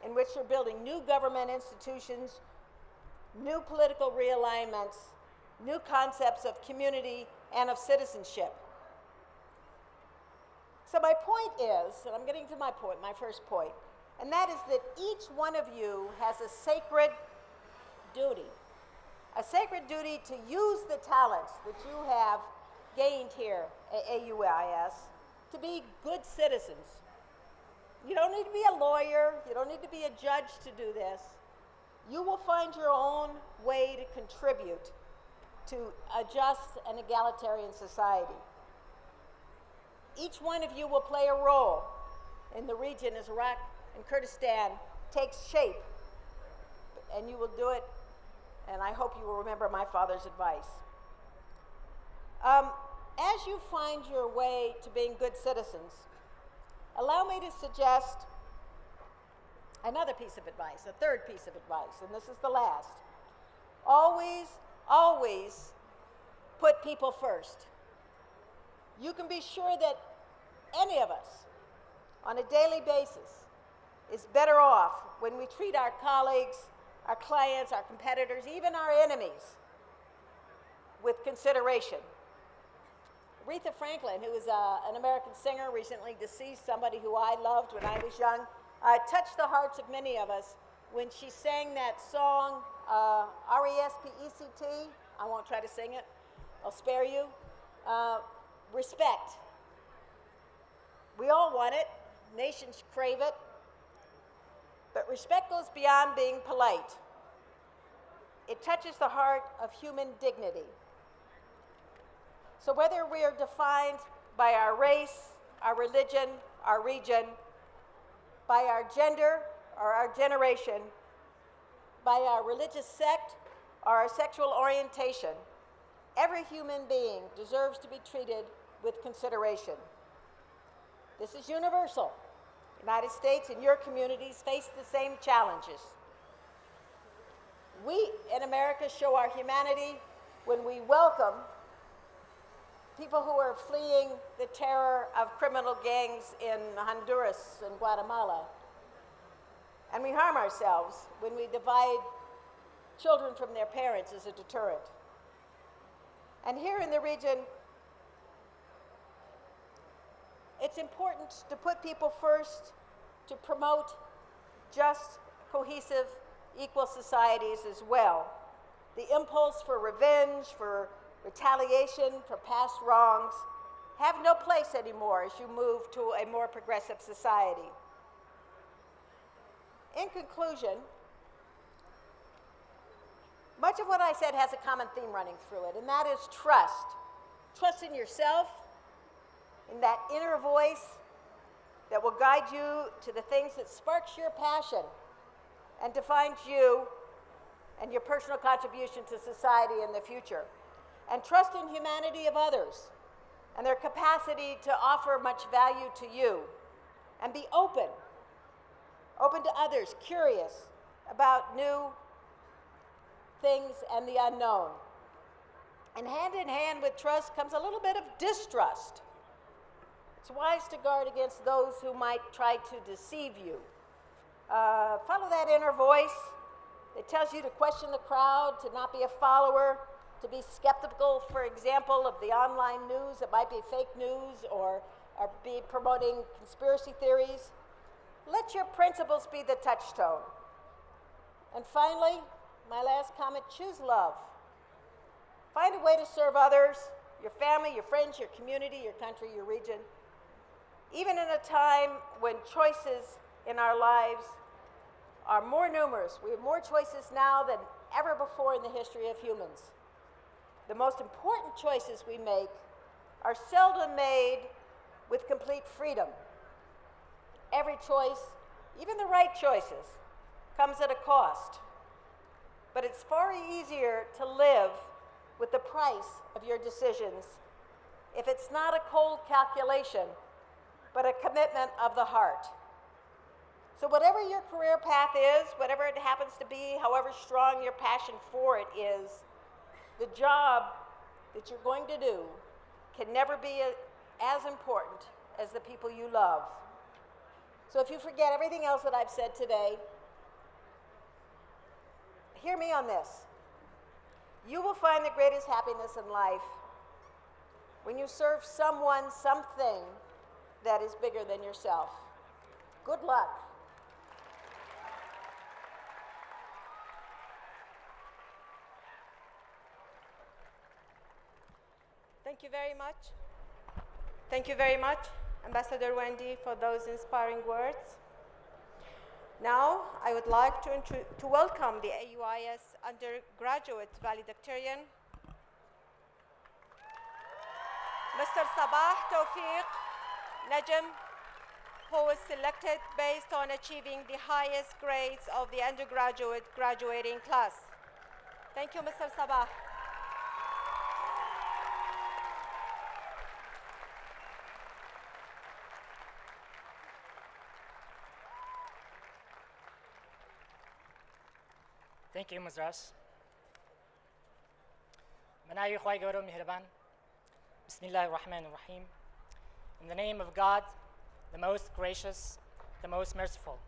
in which you're building new government institutions, new political realignments, new concepts of community and of citizenship. So my point is, and I'm getting to my point, my first point, and that is that each one of you has a sacred duty to use the talents that you have gained here at AUIS to be good citizens. You don't need to be a lawyer, you don't need to be a judge to do this. You will find your own way to contribute to a just and egalitarian society. Each one of you will play a role in the region as Iraq and Kurdistan takes shape, and you will do it, and I hope you will remember my father's advice. As you find your way to being good citizens, allow me to suggest another piece of advice, a third piece of advice, and this is the last. Always, always put people first. You can be sure that any of us on a daily basis is better off when we treat our colleagues, our clients, our competitors, even our enemies with consideration. Aretha Franklin, who was an American singer, recently deceased, somebody who I loved when I was young, touched the hearts of many of us when she sang that song, R-E-S-P-E-C-T. I won't try to sing it. I'll spare you. Respect. We all want it. Nations crave it. But respect goes beyond being polite. It touches the heart of human dignity. So whether we are defined by our race, our religion, our region, by our gender or our generation, by our religious sect or our sexual orientation, every human being deserves to be treated with consideration. This is universal. The United States and your communities face the same challenges. We in America show our humanity when we welcome people who are fleeing the terror of criminal gangs in Honduras and Guatemala. And we harm ourselves when we divide children from their parents as a deterrent. And here in the region, it's important to put people first, to promote just, cohesive, equal societies as well. The impulse for revenge, for retaliation, for past wrongs have no place anymore as you move to a more progressive society. In conclusion, much of what I said has a common theme running through it, and that is trust. Trust in yourself, in that inner voice that will guide you to the things that sparks your passion and defines you and your personal contribution to society in the future. And trust in humanity of others and their capacity to offer much value to you. And be open to others, curious about new things and the unknown. And hand in hand with trust comes a little bit of distrust. It's wise to guard against those who might try to deceive you. Follow that inner voice that tells you to question the crowd, to not be a follower, to be skeptical, for example, of the online news that might be fake news or be promoting conspiracy theories. Let your principles be the touchstone. And finally, my last comment, choose love. Find a way to serve others, your family, your friends, your community, your country, your region. Even in a time when choices in our lives are more numerous, we have more choices now than ever before in the history of humans. The most important choices we make are seldom made with complete freedom. Every choice, even the right choices, comes at a cost. But it's far easier to live with the price of your decisions if it's not a cold calculation, but a commitment of the heart. So whatever your career path is, whatever it happens to be, however strong your passion for it is, the job that you're going to do can never be as important as the people you love. So if you forget everything else that I've said today, hear me on this. You will find the greatest happiness in life when you serve someone, something that is bigger than yourself. Good luck. Thank you very much. Thank you very much, Ambassador Wendy, for those inspiring words. Now, I would like to welcome the AUIS undergraduate valedictorian, Mr. Sabah Tawfiq Najm, who was selected based on achieving the highest grades of the undergraduate graduating class. Thank you, Mr. Sabah. Thank you, Muzras. Manayu Khwai Guru Mihraban. Bismillah ar-Rahman ar-Rahim. In the name of God, the most gracious, the most merciful.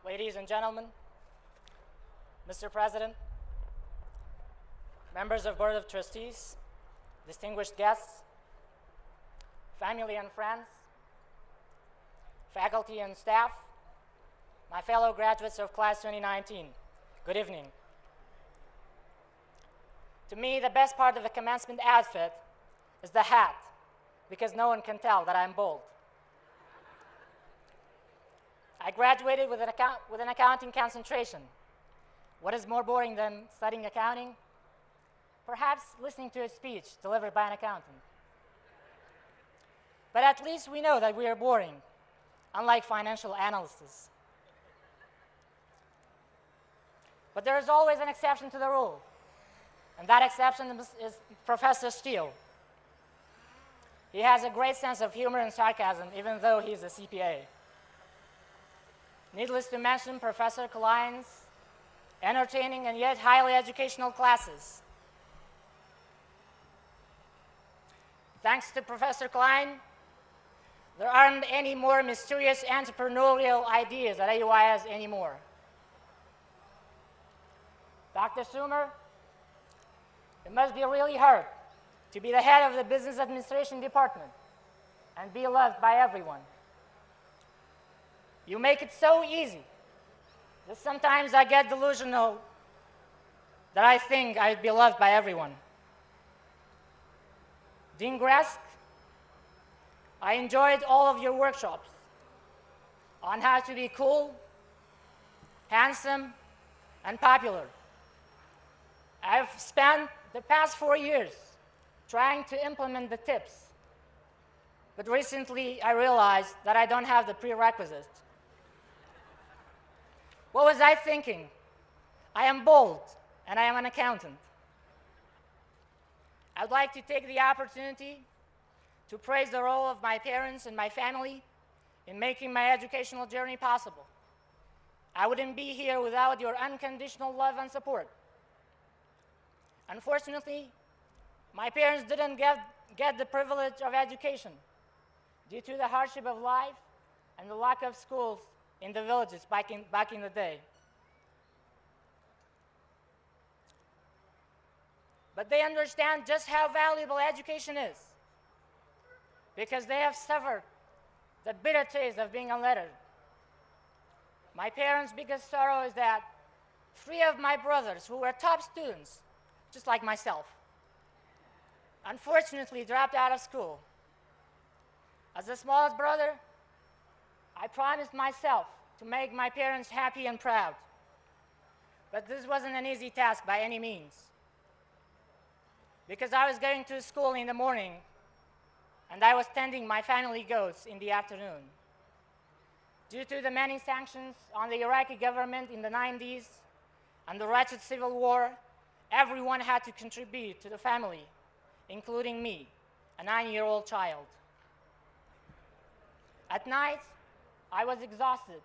Ladies and gentlemen, Mr. President, members of Board of Trustees, distinguished guests, family and friends, faculty and staff, my fellow graduates of class 2019, good evening. To me, the best part of the commencement outfit is the hat, because no one can tell that I'm bald. I graduated with an accounting concentration. What is more boring than studying accounting? Perhaps listening to a speech delivered by an accountant. But at least we know that we are boring, unlike financial analysts. But there is always an exception to the rule, and that exception is Professor Steele. He has a great sense of humor and sarcasm, even though he's a CPA. Needless to mention Professor Klein's entertaining and yet highly educational classes. Thanks to Professor Klein, there aren't any more mysterious entrepreneurial ideas at AUIS anymore. Dr. Sumer, it must be really hard to be the head of the business administration department and be loved by everyone. You make it so easy that sometimes I get delusional that I think I'd be loved by everyone. Dean Gresk, I enjoyed all of your workshops on how to be cool, handsome, and popular. I've spent the past 4 years trying to implement the tips, but recently I realized that I don't have the prerequisites. What was I thinking? I am bold, and I am an accountant. I would like to take the opportunity to praise the role of my parents and my family in making my educational journey possible. I wouldn't be here without your unconditional love and support. Unfortunately, my parents didn't get the privilege of education due to the hardship of life and the lack of schools in the villages back in the day. But they understand just how valuable education is because they have suffered the bitter taste of being unlettered. My parents' biggest sorrow is that 3 of my brothers, who were top students, just like myself, unfortunately dropped out of school. As the smallest brother, I promised myself to make my parents happy and proud. But this wasn't an easy task by any means, because I was going to school in the morning and I was tending my family goats in the afternoon. Due to the many sanctions on the Iraqi government in the 90s and the wretched civil war, everyone had to contribute to the family, including me, a 9-year-old child. At night, I was exhausted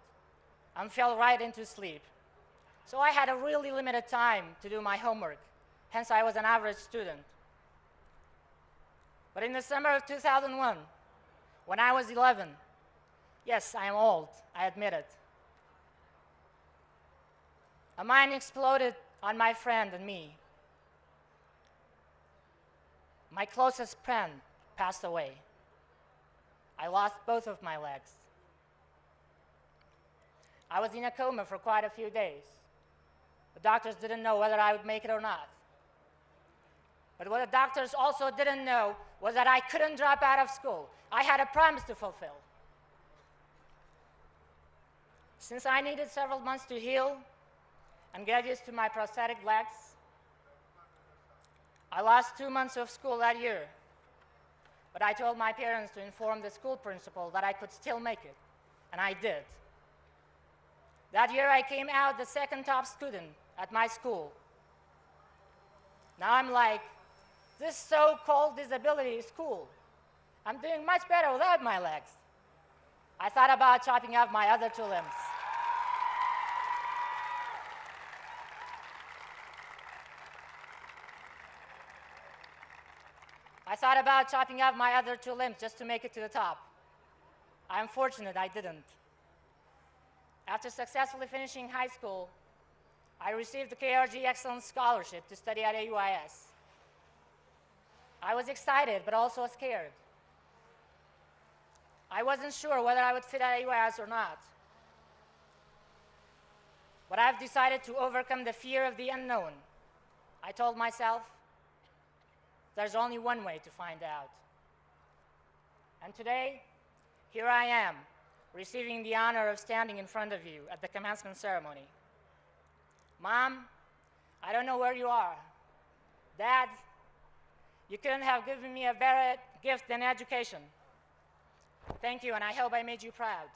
and fell right into sleep. So I had a really limited time to do my homework, hence I was an average student. But in the summer of 2001, when I was 11, yes, I am old, I admit it, a mine exploded on my friend and me. My closest friend passed away. I lost both of my legs. I was in a coma for quite a few days. The doctors didn't know whether I would make it or not. But what the doctors also didn't know was that I couldn't drop out of school. I had a promise to fulfill. Since I needed several months to heal and get used to my prosthetic legs, I lost 2 months of school that year. But I told my parents to inform the school principal that I could still make it, and I did. That year I came out the second top student at my school. Now I'm like, this so-called disability is cool. I'm doing much better without my legs. I thought about chopping off my other 2 limbs. I thought about chopping off my other 2 limbs just to make it to the top. I'm fortunate I didn't. After successfully finishing high school, I received the KRG Excellence Scholarship to study at AUIS. I was excited, but also scared. I wasn't sure whether I would fit at AUIS or not. But I've decided to overcome the fear of the unknown. I told myself, there's only one way to find out. And today, here I am, receiving the honor of standing in front of you at the commencement ceremony. Mom, I don't know where you are. Dad, you couldn't have given me a better gift than education. Thank you, and I hope I made you proud.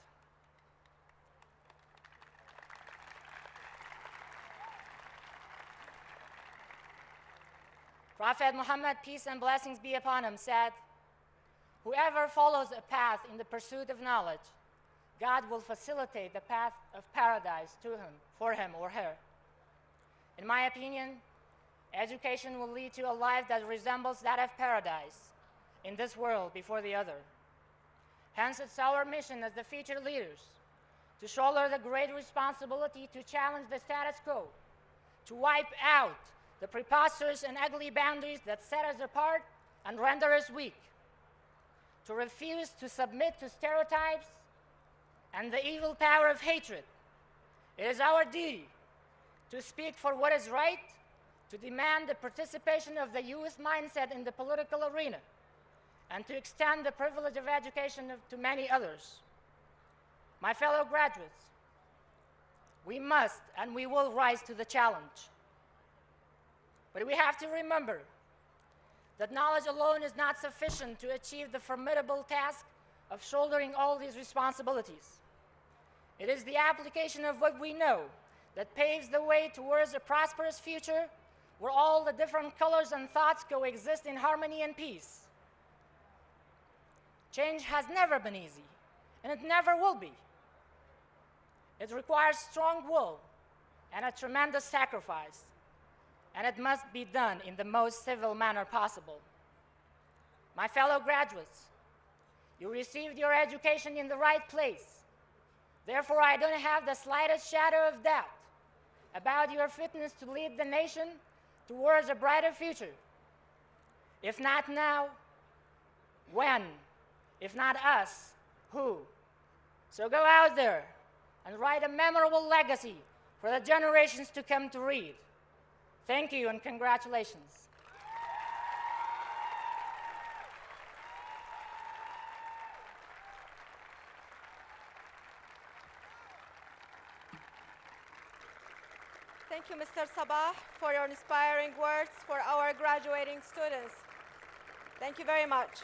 Prophet Muhammad, peace and blessings be upon him, said, whoever follows a path in the pursuit of knowledge, God will facilitate the path of paradise to him, for him or her. In my opinion, education will lead to a life that resembles that of paradise in this world before the other. Hence, it's our mission as the future leaders to shoulder the great responsibility to challenge the status quo, to wipe out the preposterous and ugly boundaries that set us apart and render us weak, to refuse to submit to stereotypes and the evil power of hatred. It is our duty to speak for what is right, to demand the participation of the youth mindset in the political arena, and to extend the privilege of education to many others. My fellow graduates, we must and we will rise to the challenge. But we have to remember that knowledge alone is not sufficient to achieve the formidable task of shouldering all these responsibilities. It is the application of what we know that paves the way towards a prosperous future where all the different colors and thoughts coexist in harmony and peace. Change has never been easy, and it never will be. It requires strong will and a tremendous sacrifice, and it must be done in the most civil manner possible. My fellow graduates, you received your education in the right place. Therefore, I don't have the slightest shadow of doubt about your fitness to lead the nation towards a brighter future. If not now, when? If not us, who? So go out there and write a memorable legacy for the generations to come to read. Thank you and congratulations. Thank you, Mr. Sabah, for your inspiring words for our graduating students. Thank you very much.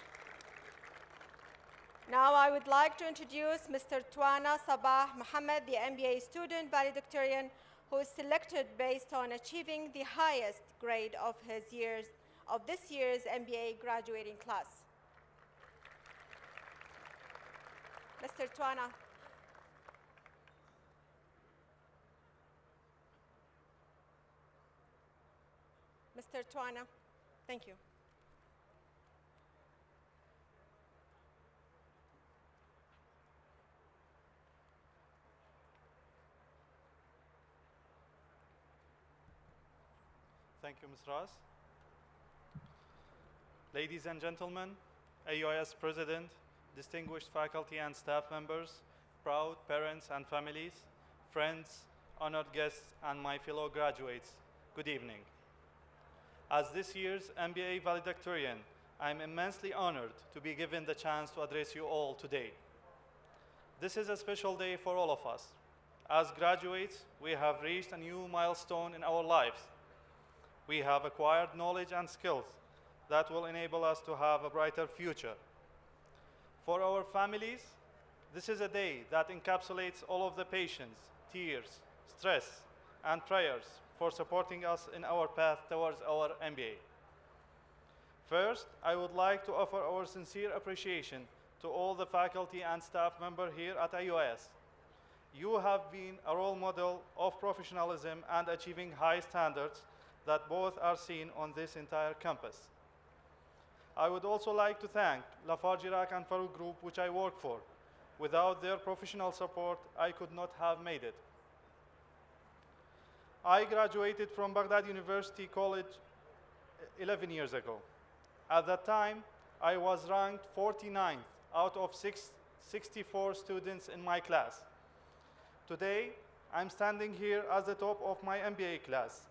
Now I would like to introduce Mr. Tuana Sabah Mohammed, the MBA student valedictorian, who is selected based on achieving the highest grade of this year's MBA graduating class. Mr. Tuana. Mr. Tuana, thank you. Thank you, Ms. Ras. Ladies and gentlemen, AUIS President, distinguished faculty and staff members, proud parents and families, friends, honored guests, and my fellow graduates, good evening. As this year's MBA valedictorian, I am immensely honored to be given the chance to address you all today. This is a special day for all of us. As graduates, we have reached a new milestone in our lives. We have acquired knowledge and skills that will enable us to have a brighter future. For our families, this is a day that encapsulates all of the patience, tears, stress, and prayers for supporting us in our path towards our MBA. First, I would like to offer our sincere appreciation to all the faculty and staff members here at AUIS. You have been a role model of professionalism and achieving high standards that both are seen on this entire campus. I would also like to thank Lafarge Iraq and Farouk Group, which I work for. Without their professional support, I could not have made it. I graduated from Baghdad University College 11 years ago. At that time, I was ranked 49th out of 64 students in my class. Today, I'm standing here as the top of my MBA class.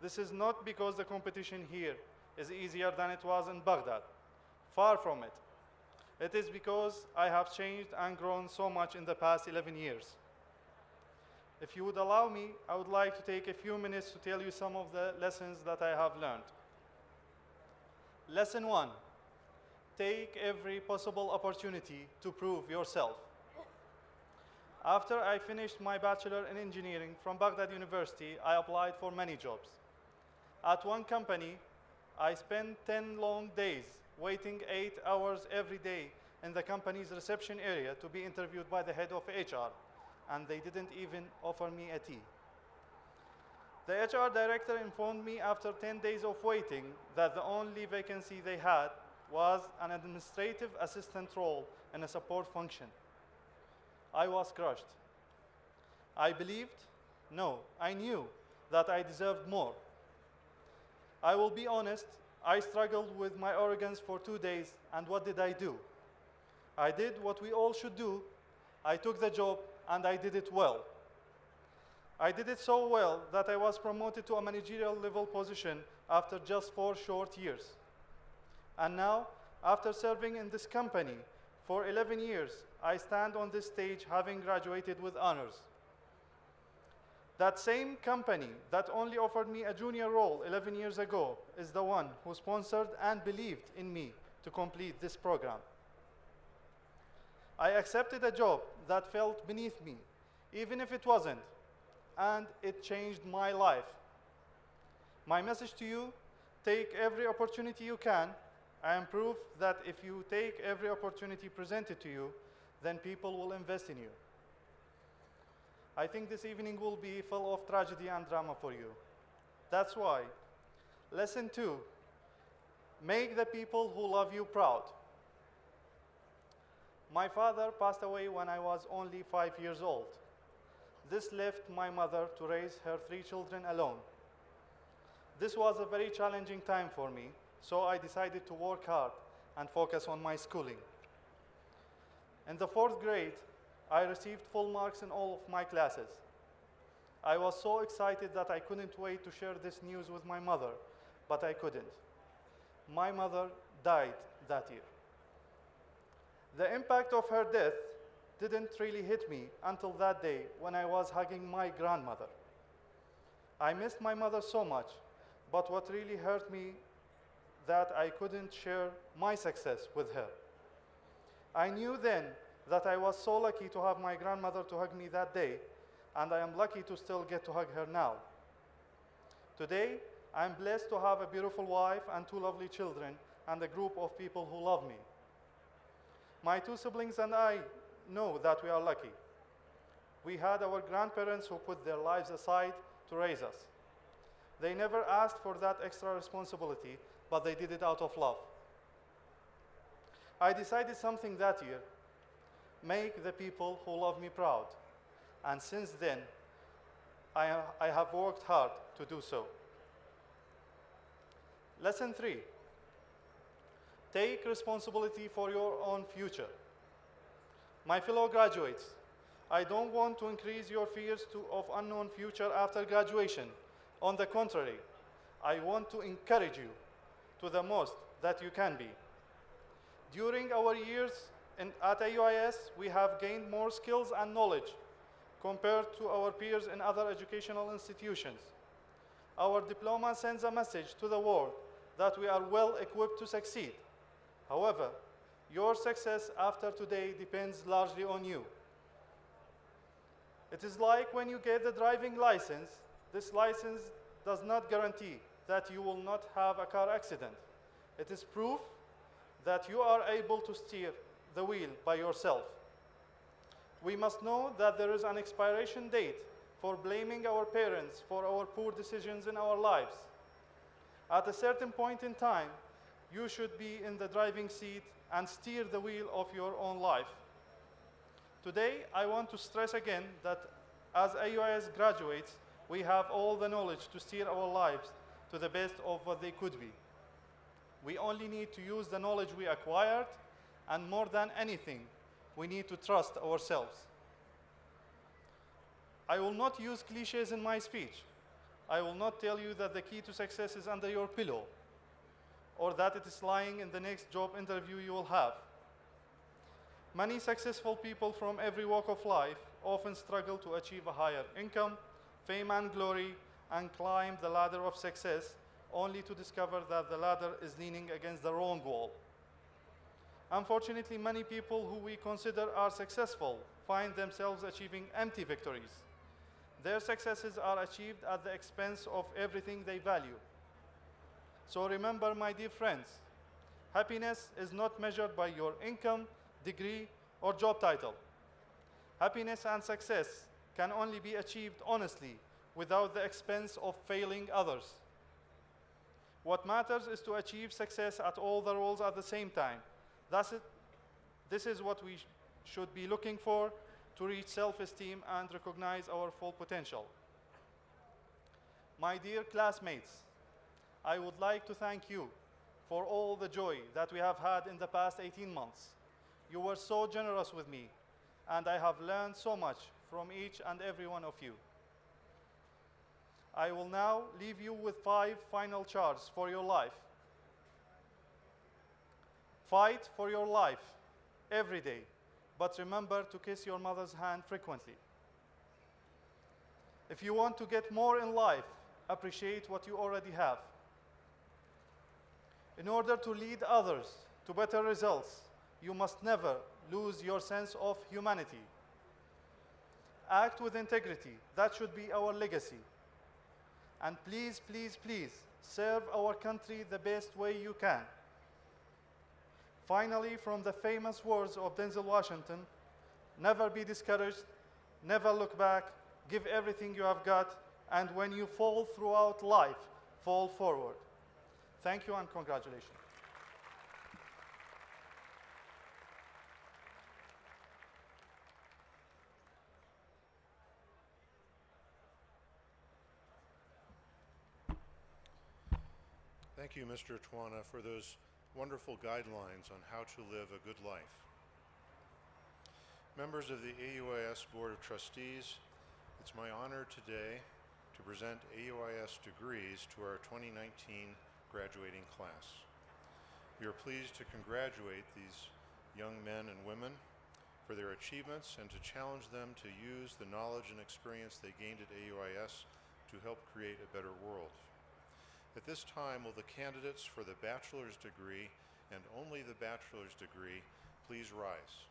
This is not because the competition here is easier than it was in Baghdad. Far from it. It is because I have changed and grown so much in the past 11 years. If you would allow me, I would like to take a few minutes to tell you some of the lessons that I have learned. Lesson 1, take every possible opportunity to prove yourself. After I finished my Bachelor in Engineering from Baghdad University, I applied for many jobs. At one company, I spent 10 long days waiting 8 hours every day in the company's reception area to be interviewed by the head of HR, and they didn't even offer me a tea. The HR director informed me after 10 days of waiting that the only vacancy they had was an administrative assistant role in a support function. I was crushed. I believed, no, I knew that I deserved more. I will be honest, I struggled with my arrogance for 2 days, and what did I do? I did what we all should do. I took the job, and I did it well. I did it so well that I was promoted to a managerial level position after just 4 short years. And now, after serving in this company for 11 years, I stand on this stage having graduated with honors. That same company that only offered me a junior role 11 years ago is the one who sponsored and believed in me to complete this program. I accepted a job that felt beneath me, even if it wasn't. and it changed my life. My message to you, take every opportunity you can. I am proof that if you take every opportunity presented to you, then people will invest in you. I think this evening will be full of tragedy and drama for you. That's why, lesson 2, make the people who love you proud. My father passed away when I was only 5 years old. This left my mother to raise her 3 children alone. This was a very challenging time for me, so I decided to work hard and focus on my schooling. In the 4th grade, I received full marks in all of my classes. I was so excited that I couldn't wait to share this news with my mother, but I couldn't. My mother died that year. The impact of her death didn't really hit me until that day when I was hugging my grandmother. I missed my mother so much, but what really hurt me that I couldn't share my success with her. I knew then that I was so lucky to have my grandmother to hug me that day, and I am lucky to still get to hug her now. Today, I am blessed to have a beautiful wife and 2 lovely children and a group of people who love me. My 2 siblings and I know that we are lucky. We had our grandparents who put their lives aside to raise us. They never asked for that extra responsibility, but they did it out of love. I decided something that year, make the people who love me proud. And since then, I have worked hard to do so. Lesson 3, take responsibility for your own future. My fellow graduates, I don't want to increase your fears of unknown future after graduation. On the contrary, I want to encourage you to the most that you can be. During our years at AUIS, we have gained more skills and knowledge compared to our peers in other educational institutions. Our diploma sends a message to the world that we are well equipped to succeed. However, your success after today depends largely on you. It is like when you get the driving license, this license does not guarantee that you will not have a car accident. It is proof that you are able to steer the wheel by yourself. We must know that there is an expiration date for blaming our parents for our poor decisions in our lives. At a certain point in time, you should be in the driving seat and steer the wheel of your own life. Today, I want to stress again that as AUIS graduates, we have all the knowledge to steer our lives to the best of what they could be. We only need to use the knowledge we acquired, and more than anything, we need to trust ourselves. I will not use cliches in my speech. I will not tell you that the key to success is under your pillow, or that it is lying in the next job interview you will have. Many successful people from every walk of life often struggle to achieve a higher income, fame and glory, and climb the ladder of success, only to discover that the ladder is leaning against the wrong wall. Unfortunately, many people who we consider are successful find themselves achieving empty victories. Their successes are achieved at the expense of everything they value. So remember, my dear friends, happiness is not measured by your income, degree, or job title. Happiness and success can only be achieved honestly, without the expense of failing others. What matters is to achieve success at all the roles at the same time. This is what we should be looking for to reach self-esteem and recognize our full potential. My dear classmates, I would like to thank you for all the joy that we have had in the past 18 months. You were so generous with me, and I have learned so much from each and every one of you. I will now leave you with 5 final charts for your life. Fight for your life every day, but remember to kiss your mother's hand frequently. If you want to get more in life, appreciate what you already have. In order to lead others to better results, you must never lose your sense of humanity. Act with integrity. That should be our legacy. And please, please, please, serve our country the best way you can. Finally, from the famous words of Denzel Washington, never be discouraged, never look back, give everything you have got, and when you fall throughout life, fall forward. Thank you and congratulations. Thank you, Mr. Twana, for those wonderful guidelines on how to live a good life. Members of the AUIS Board of Trustees, it's my honor today to present AUIS degrees to our 2019 graduating class. We are pleased to congratulate these young men and women for their achievements and to challenge them to use the knowledge and experience they gained at AUIS to help create a better world. At this time, will the candidates for the bachelor's degree and only the bachelor's degree please rise?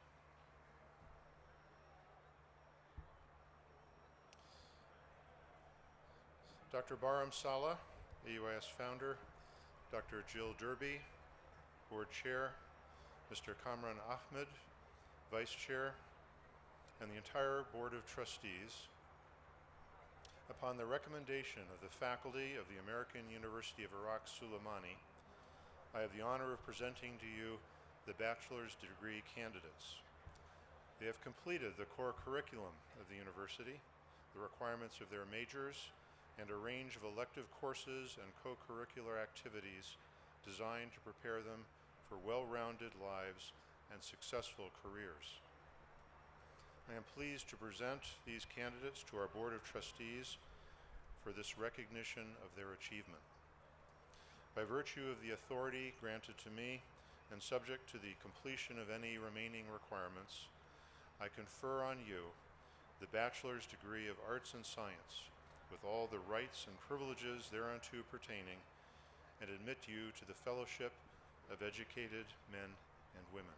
Dr. Baram Saleh, AUIS founder, Dr. Jill Derby, board chair, Mr. Kamran Ahmed, vice chair, and the entire board of trustees, upon the recommendation of the faculty of the American University of Iraq Suleimani, I have the honor of presenting to you the bachelor's degree candidates. They have completed the core curriculum of the university, the requirements of their majors, and a range of elective courses and co-curricular activities designed to prepare them for well-rounded lives and successful careers. I am pleased to present these candidates to our Board of Trustees for this recognition of their achievement. By virtue of the authority granted to me and subject to the completion of any remaining requirements, I confer on you the bachelor's degree of Arts and Science with all the rights and privileges thereunto pertaining, and admit you to the fellowship of educated men and women.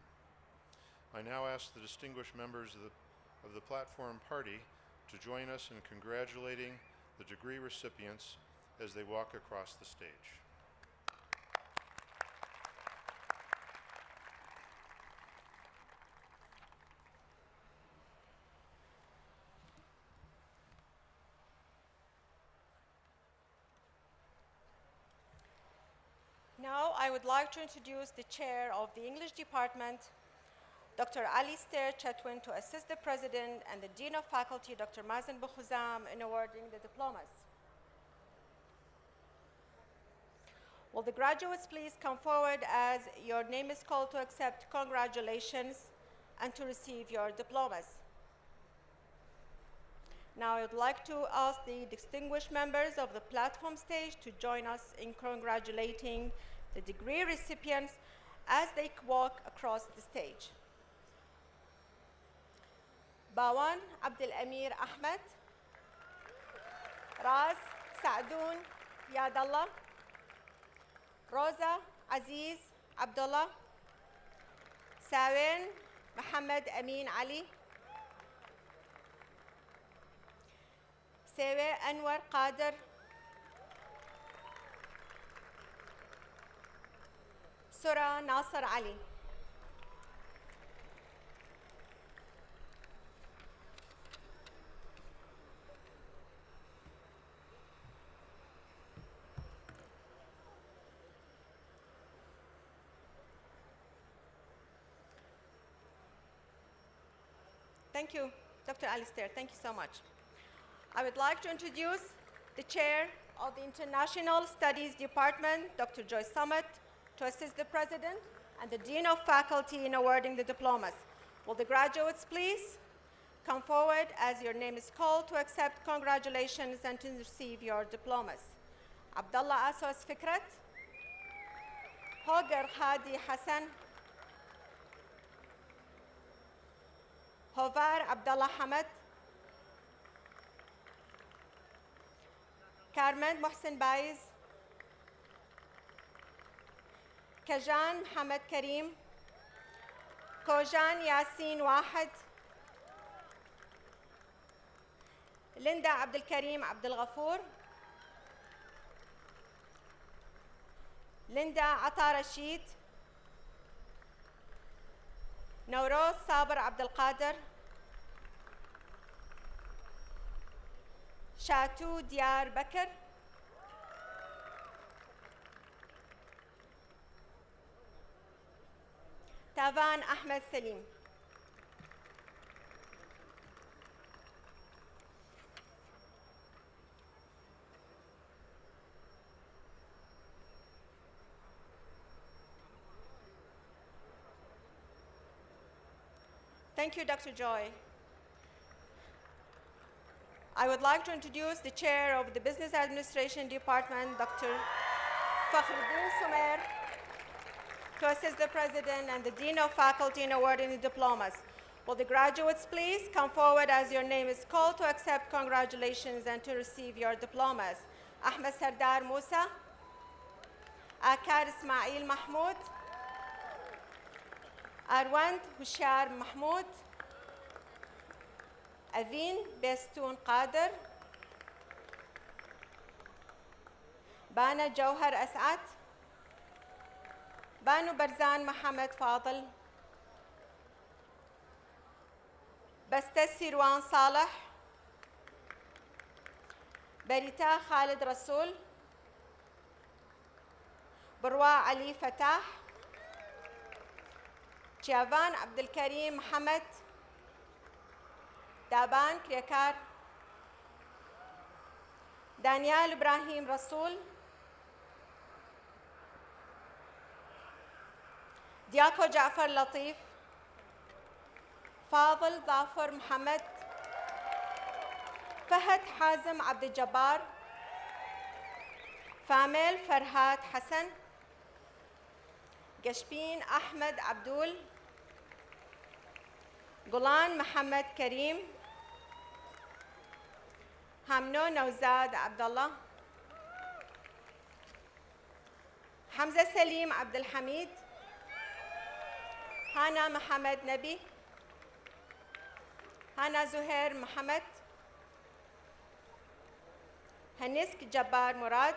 I now ask the distinguished members of the platform party to join us in congratulating the degree recipients as they walk across the stage. Now, I would like to introduce the chair of the English department, Dr. Alistair Chetwin, to assist the president and the dean of faculty, Dr. Mazen Boukhuzam, in awarding the diplomas. Will the graduates please come forward as your name is called to accept congratulations and to receive your diplomas. Now I would like to ask the distinguished members of the platform stage to join us in congratulating the degree recipients as they walk across the stage. Bawan Abdel Amir Ahmed, Raz Saadoun Yadallah, Rosa Aziz Abdullah, Sawen Mohammed Amin Ali, Sewe Anwar Qadir, Sura Nasser Ali. Thank you, Dr. Alistair. Thank you so much. I would like to introduce the chair of the International Studies Department, Dr. Joyce Summit, to assist the president and the dean of faculty in awarding the diplomas. Will the graduates please come forward as your name is called to accept congratulations and to receive your diplomas. Abdullah Asos Fikrat, Hogar Hadi Hassan, Hovar Abdullah Hamad, Carmen Mohsen Baiz, Kajan Hamad Karim, Kojan Yasin Wahid, ليندا عبد الكريم عبد الغفور، ليندا عطا رشيد، نوروز صابر عبد القادر، شاتو ديار بكر، تافان أحمد سليم. Thank you, Dr. Joy. I would like to introduce the chair of the Business Administration Department, Dr. Fakhruddin Sumer, to assist the president and the dean of faculty in awarding the diplomas. Will the graduates please come forward as your name is called to accept congratulations and to receive your diplomas? Ahmed Sardar Musa, Akar Ismail Mahmoud, Arwand Hushar Mahmoud, Aveen Bestoon Qadir, Bana Jawhar As'ad, Banu Barzan Mohammed Fadil, Bastas Sirwan Saleh, Barita Khalid Rasool, Barwa Ali Fatah, Javan Abdul Karim Mohammed, Daban Kriakar, Daniel Ibrahim Rasool, Diako Jafar Latif, Fadil Zafar Mohammed, Fahad Hazem Abdul Jabbar, Famel Farhat Hassan, Gashbin Ahmed Abdul, Gulan Mohammed Karim, Hamno Nauzad Abdullah, Hamza Salim Abdul Hamid, Hana Mohammed Nabi, Hana Zuhair Mohammed, Hanisk Jabbar Murad,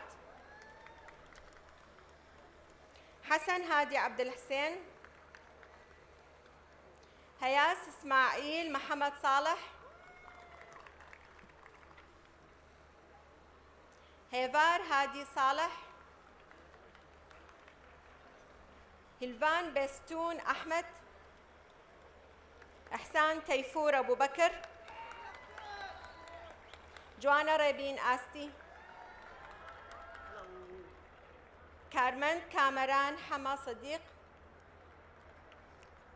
Hassan Hadi Abdul Hussein, Hayas Ismail Mohammed Saleh, Hevar Hadi Saleh, Hilvan Bestoon Ahmed, Ihsan Tayfur Abu Bakr, Joanna Rabin Asti, Carmen Kamaran Hama Sadiq,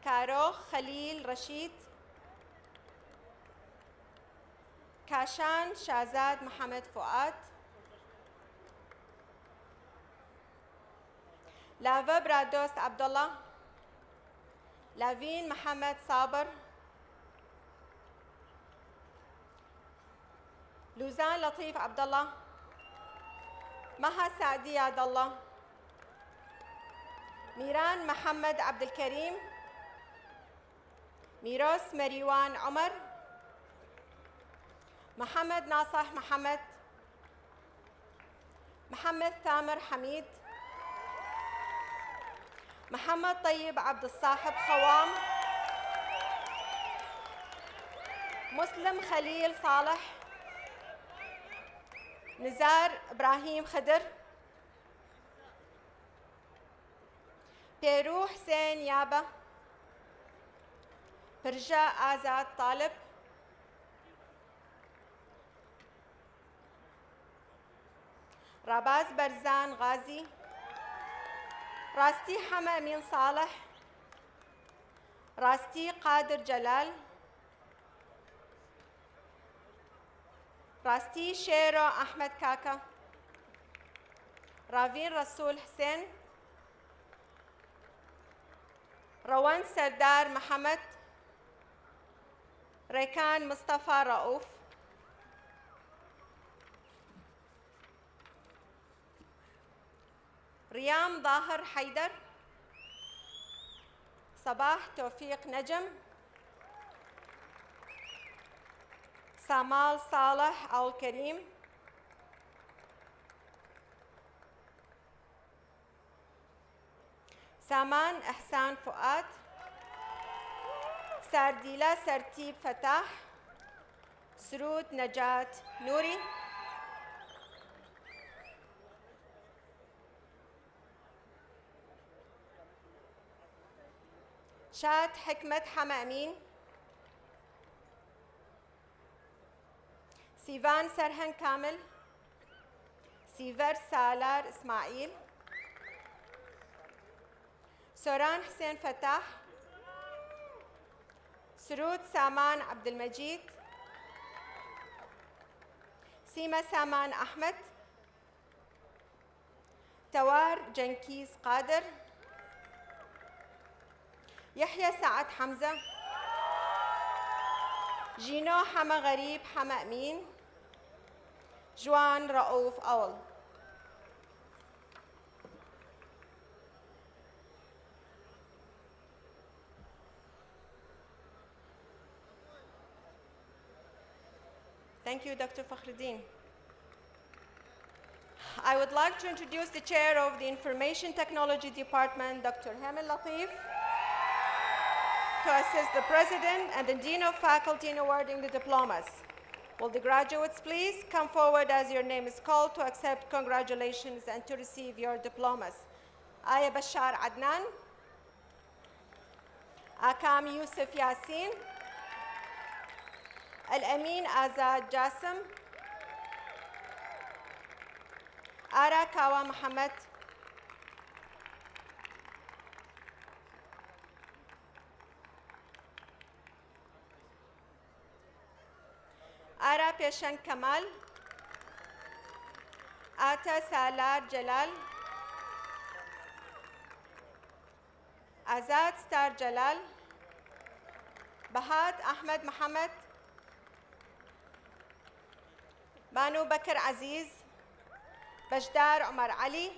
Karo Khalil Rashid, Kashan Shahzad Mohammed Fuad, Lava Brados Abdullah, Lavin Mohammed Saber, Luzan Latif Abdullah, Maha Saadi Adallah, Miran Mohammed Abdul Karim, Miros Mariwan Omar, Mohammed Nasah Mohammed, Mohammed Thamer Hamid, Mohammed Tayyib Abdul Sahib Khawam, Muslim Khalil Saleh, Nizar Ibrahim Khidr, Peru Hussein Yaba, Perja Azad Talib, Rabaz Barzan Ghazi, Rasti Hama Amin Saleh, Rasti Qadir Jalal, Rasti Shero Ahmed Kaka, Ravin Rasool Hussein, Rawan Sardar Mohammed, Rekan Mustafa Raouf, Riyam Dahir Haidar, Sabah Tawfiq Najm, سامال صالح أو الكريم، سامان إحسان فؤاد، سارديلا سرتيب فتاح، سرود نجاة نوري، شاد حكمة حما أمين، سيفان سرهن كامل، سيفر سالار إسماعيل، سوران حسين فتاح، سرود سامان عبد المجيد، سيما سامان أحمد، توار جنكيز قادر، يحيى سعد حمزة، جينو حما غريب حما أمين، جوان رؤوف أول. Thank you, Dr. Fakhruddin. I would like to introduce the chair of the Information Technology Department, Dr. Hamid Latif, to assist the president and the dean of faculty in awarding the diplomas. Will the graduates please come forward as your name is called to accept congratulations and to receive your diplomas. Aya Bashar Adnan, Akam Yusuf Yassin, Al-Amin Azad Jassim, Ara Kawa Muhammad, Ara Peshan Kamal, Ata Salar Jalal, Azad Star Jalal, Bahat Ahmed Muhammad, Banu Bakr Aziz, Bajdar Omar Ali,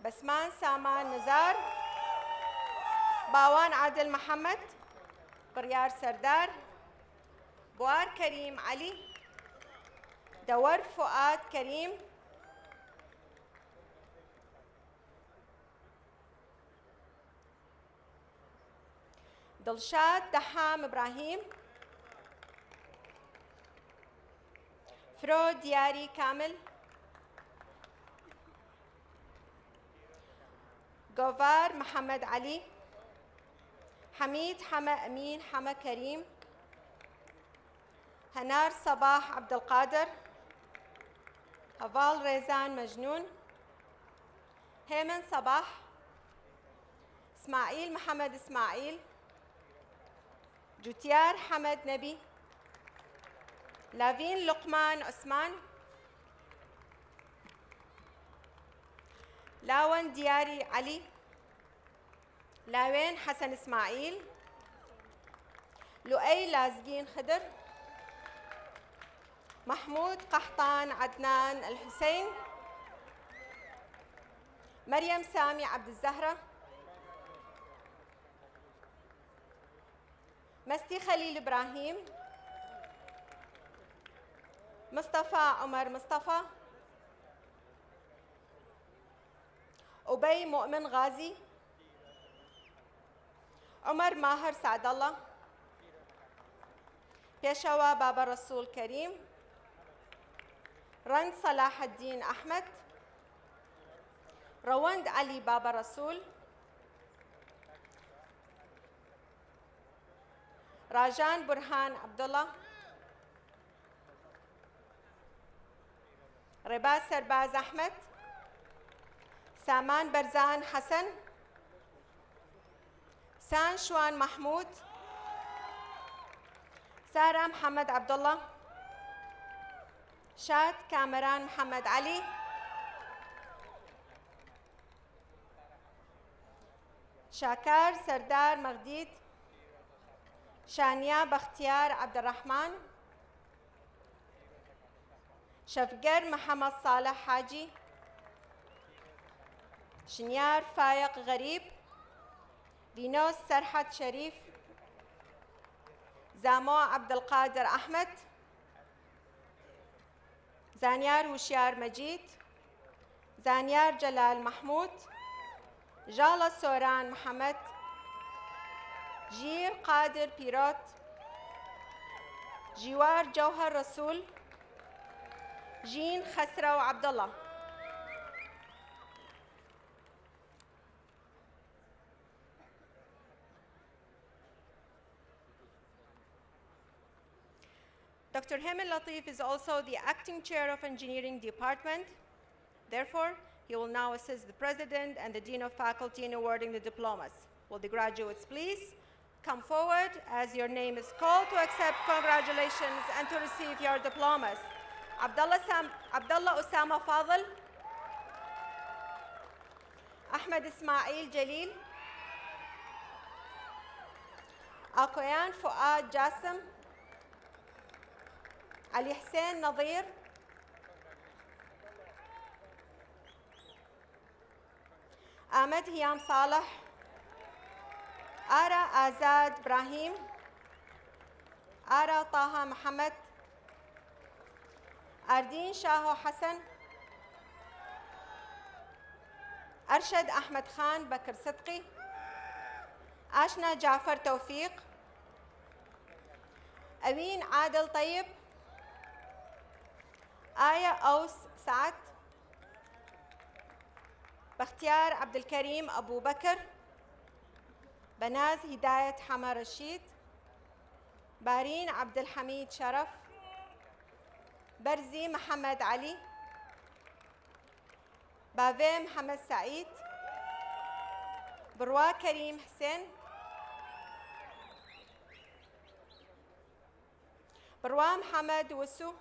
Basman Saman Nazar, Bawan Adil Muhammad, Qaryar Sardar, Buar Karim Ali, Dawar Fuad Karim, Dilshad Daham Ibrahim, Fro Diari Kamil, Govar Muhammad Ali, Hamid Hama Amin Hama Karim, Hanar Sabah Abdul Qadir, Haval Rezan Majnoon, Heyman Sabah, Ismail Muhammad Ismail, Jutiar Hamad Nabi, Lavin Luqman Osman, Lawan Diari Ali, Lawen Hassan Ismail, Luay Lazgin Khidr, Mahmoud Qahtan Adnan Al-Hussein, Maryam Sami Abd Zahra, Masti Khalil Ibrahim, Mustafa Omar Mustafa, Ubay Mu'min Ghazi, Umar Maher Saadallah, Peshawar Baba Rasul Karim, Rand Salah ad-Din Ahmed, Rawand Ali Baba Rasul, Rajan Burhan Abdullah, Rebaz Sarbaz Ahmed, Saman Barzan Hassan, San Shwan Mahmoud, Sarah Muhammad Abdullah, Shad Kamran Muhammad Ali, Shakar Sardar Maghdid, Shania Bakhtiyar Abdurrahman, Shafgar Muhammad Saleh Haji, Shinyar Faiq Gharib, Vinos Sarhat Sharif, Zamo Abdul Qadir Ahmed, زانيار وشيار مجيد، زانيار جلال محمود، جالة سوران محمد، جير قادر بيروت، جوار جوهر رسول، جين خسرة وعبد الله. Dr. Hemin Latif is also the acting chair of engineering department. Therefore, he will now assist the president and the dean of faculty in awarding the diplomas. Will the graduates please come forward as your name is called to accept congratulations and to receive your diplomas. Abdullah Osama Fadl, Ahmed Ismail Jalil, Akoyan Fuad Jassim, Ali Hussein Nadir, Ahmed Hiyam Saleh, Ara Azad Ibrahim, Ara Taha Muhammad, Ardeen Shaho Hassan, Arshad Ahmed Khan Bakr Sidqi, Ashna Jafar Tawfiq, Aween Adil Tayyib, Aya Aus Saad, Bakhtiar Abdul Karim Abu Bakr, Banaz Hidayat Hama Rashid, Bareen Abdul Hamid Sharaf, Barzi Muhammad Ali, Bave Muhammad Saeed, Barwa Karim Hussein, Barwa Muhammad Wusu,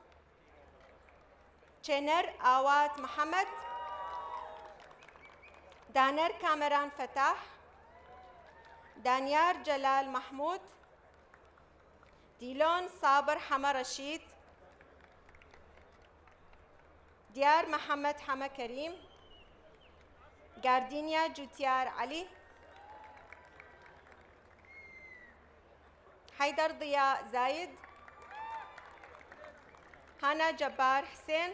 Chener Awat Muhammad, Daner Kamaran Fatah, Danyar Jalal Mahmoud, Dilon Saber Hama Rashid, Diyar Muhammad Hama Karim, Gardinia Jutiar Ali, Haidar Diya Zayed, Hana Jabbar Hussein,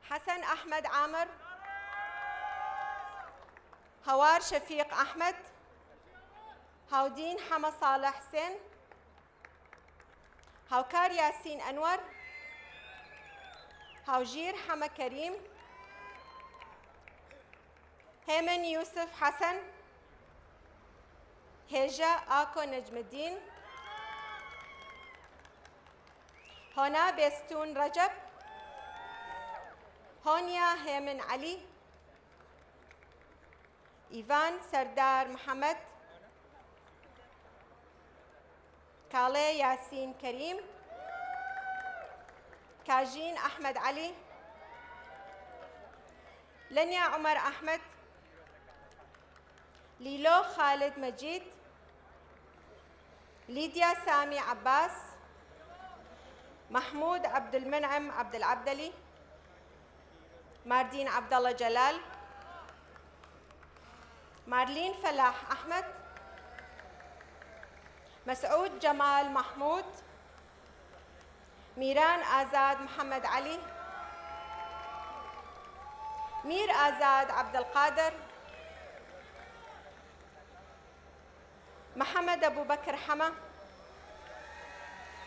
Hassan Ahmed Amr, Hawar Shafiq Ahmed, Howdeen Hama Saleh Hussein, Hawkar Yasin Anwar, Hawjir Hama Karim, Heman Yusuf Hassan, Heja Ako Najmuddin, Hona Bestun Rajab, Honya Heman Ali, Ivan Sardar Muhammad, Kale Yasin Karim, Kajin Ahmed Ali, Lenya Umar Ahmed, Lilo Khalid Majid, Lydia Sami Abbas, Mahmoud Abdul Mun'im Abdul Abdali, Mardin Abdullah Jalal, Marlene Falah Ahmed, Masoud Jamal Mahmoud, Miran Azad Muhammad Ali, Mir Azad Abdul Qadir, Muhammad Abu Bakr Hama,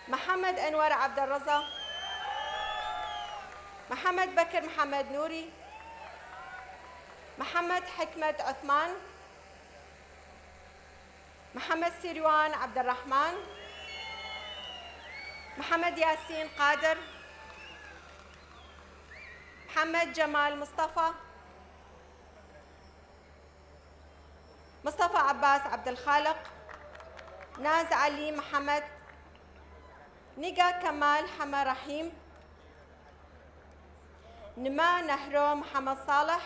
Muhammad Anwar Abdul Raza, Muhammad Bakr Muhammad Nouri, Muhammad Hikmat Uthman, Muhammad Sirwan Abdul Rahman, Muhammad Yasin Qadir, Muhammad Jamal Mustafa, Mustafa Abbas Abdul Khaliq, Naz Ali Muhammad, Niga Kamal Hama Rahim, Nima Nahro Muhammad Saleh,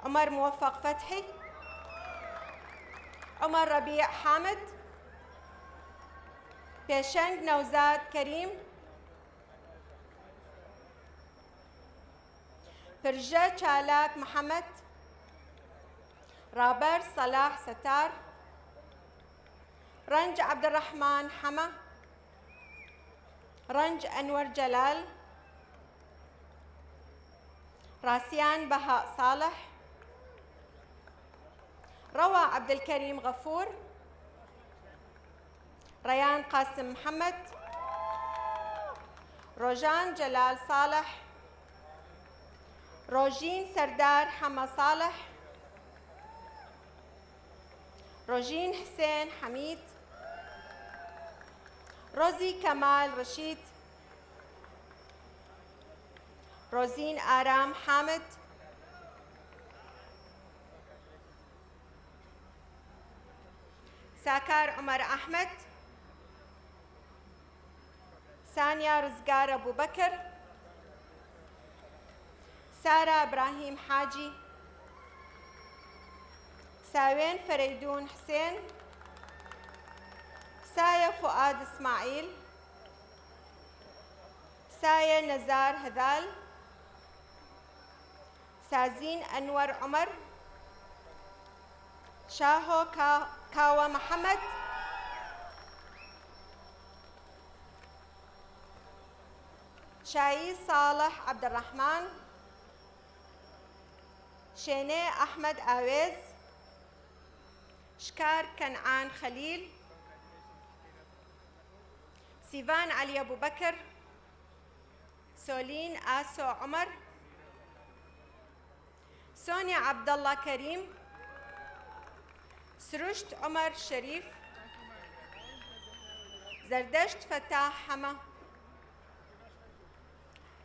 Umar Muwaffaq Fathi, Umar Rabi' Hamid, Peshang Nauzad Karim, Perja Chalak Muhammad, Rabar Salah Satar, رنج عبد الرحمن حما، رنج أنور جلال، راسيان بهاء صالح، روى عبد الكريم غفور، ريان قاسم محمد، روجان جلال صالح، روجين سردار حما صالح، روجين حسين حميد، روزي كمال رشيد، روزين آرام حامد، ساكار عمر أحمد، سانيا رزقار أبو بكر، سارة إبراهيم حاجي، ساوين فريدون حسين، سايا فؤاد إسماعيل، سايا نزار هذال، سازين أنور عمر، شاهو كاوى محمد، شاي صالح عبد الرحمن، شيني أحمد آويز، شكار كنعان خليل، سيفان علي أبو بكر، سولين آسو عمر، سونيا عبد الله كريم، سرشت عمر شريف، زردشت فتاح حما،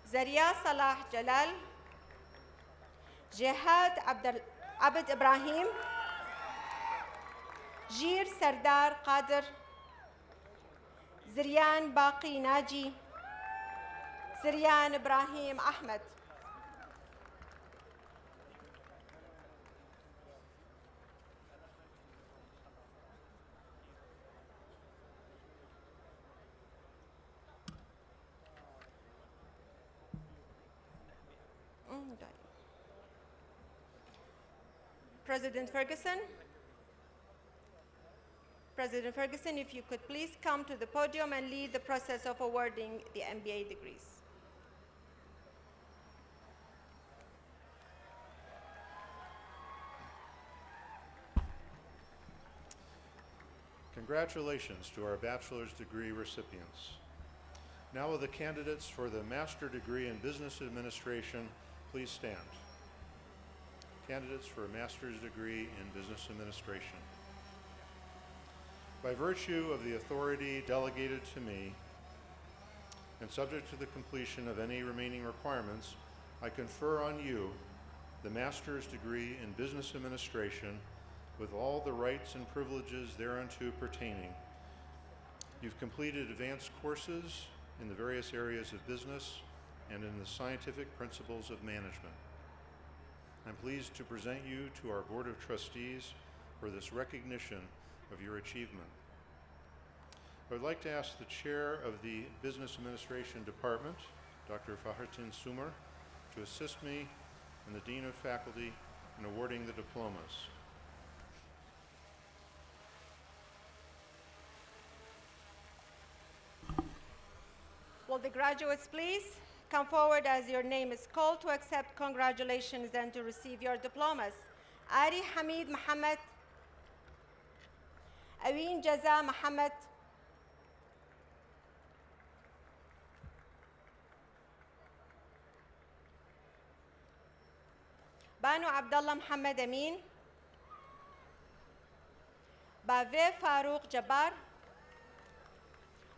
زريا صلاح جلال، جهاد عبد إبراهيم، جير سردار قادر، زريان باقي ناجي، زريان إبراهيم أحمد. President Ferguson. President Ferguson, if you could please come to the podium and lead the process of awarding the MBA degrees. Congratulations to our bachelor's degree recipients. Now will the candidates for the master degree in business administration please stand. Candidates for a master's degree in business administration. By virtue of the authority delegated to me, and subject to the completion of any remaining requirements, I confer on you the master's degree in business administration with all the rights and privileges thereunto pertaining. You've completed advanced courses in the various areas of business and in the scientific principles of management. I'm pleased to present you to our Board of Trustees for this recognition of your achievement. I would like to ask the Chair of the Business Administration Department, Dr. Fahrtin Sumer, to assist me and the Dean of Faculty in awarding the diplomas. Will the graduates please come forward as your name is called to accept congratulations and to receive your diplomas. Ari Hamid Mohammed, Aween Jaza Mohammed, Banu Abdullah Mohammed Amin, Bave Farouk Jabbar,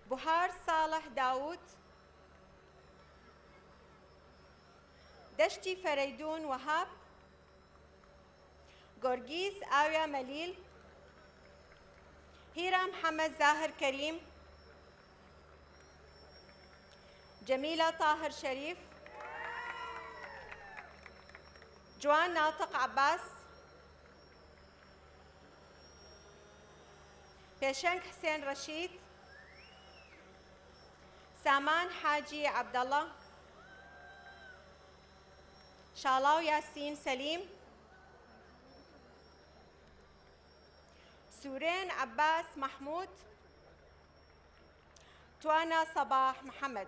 Buhar Saleh Daoud, دشتي فريدون وهاب، جورجيس آويا مليل، هيرا محمد زاهر كريم، جميلة طاهر شريف، جوان ناطق عباس، بيشنك حسين رشيد، سامان حاجي عبد الله، شالاو ياسين سليم، سورين عباس محمود. توانا صباح محمد.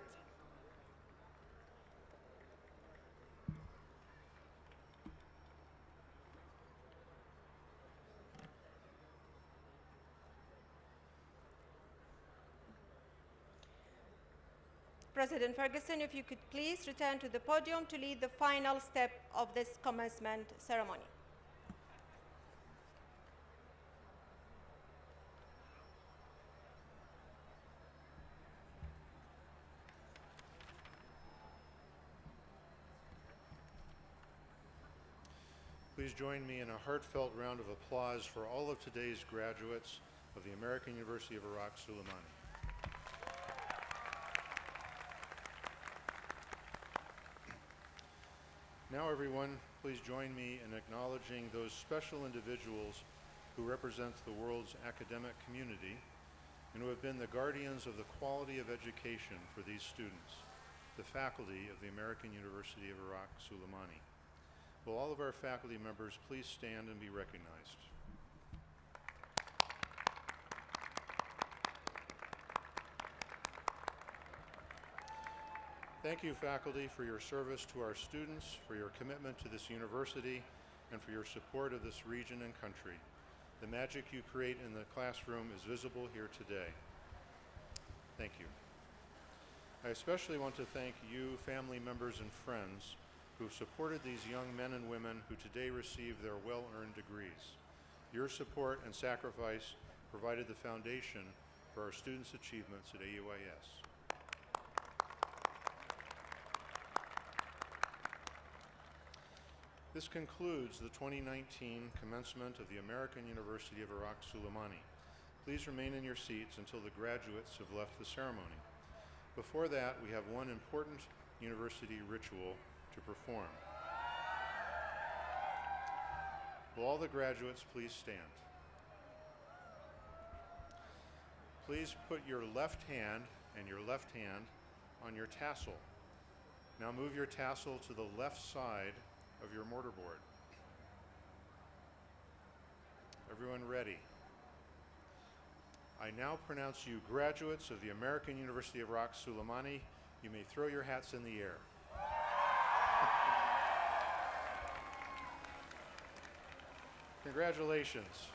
President Ferguson, if you could please return to the podium to lead the final step of this commencement ceremony. Please join me in a heartfelt round of applause for all of today's graduates of the American University of Iraq Suleimani. Now, everyone, please join me in acknowledging those special individuals who represent the world's academic community and who have been the guardians of the quality of education for these students, the faculty of the American University of Iraq Suleimani. Will all of our faculty members please stand and be recognized? Thank you, faculty, for your service to our students, for your commitment to this university, and for your support of this region and country. The magic you create in the classroom is visible here today. Thank you. I especially want to thank you, family members and friends, who have supported these young men and women who today receive their well-earned degrees. Your support and sacrifice provided the foundation for our students' achievements at AUIS. This concludes the 2019 commencement of the American University of Iraq Suleimani. Please remain in your seats until the graduates have left the ceremony. Before that, we have one important university ritual to perform. Will all the graduates please stand? Please put your left hand and your left hand on your tassel. Now move your tassel to the left side of your mortarboard. Everyone ready? I now pronounce you graduates of the American University of Iraq Suleimani. You may throw your hats in the air. Congratulations.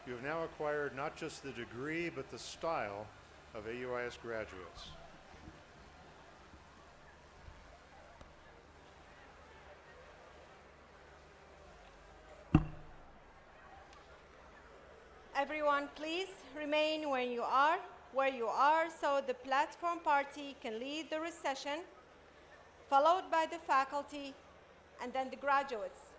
You have now acquired not just the degree, but the style of AUIS graduates. Everyone, please remain where you are so the platform party can lead the recession, followed by the faculty and then the graduates.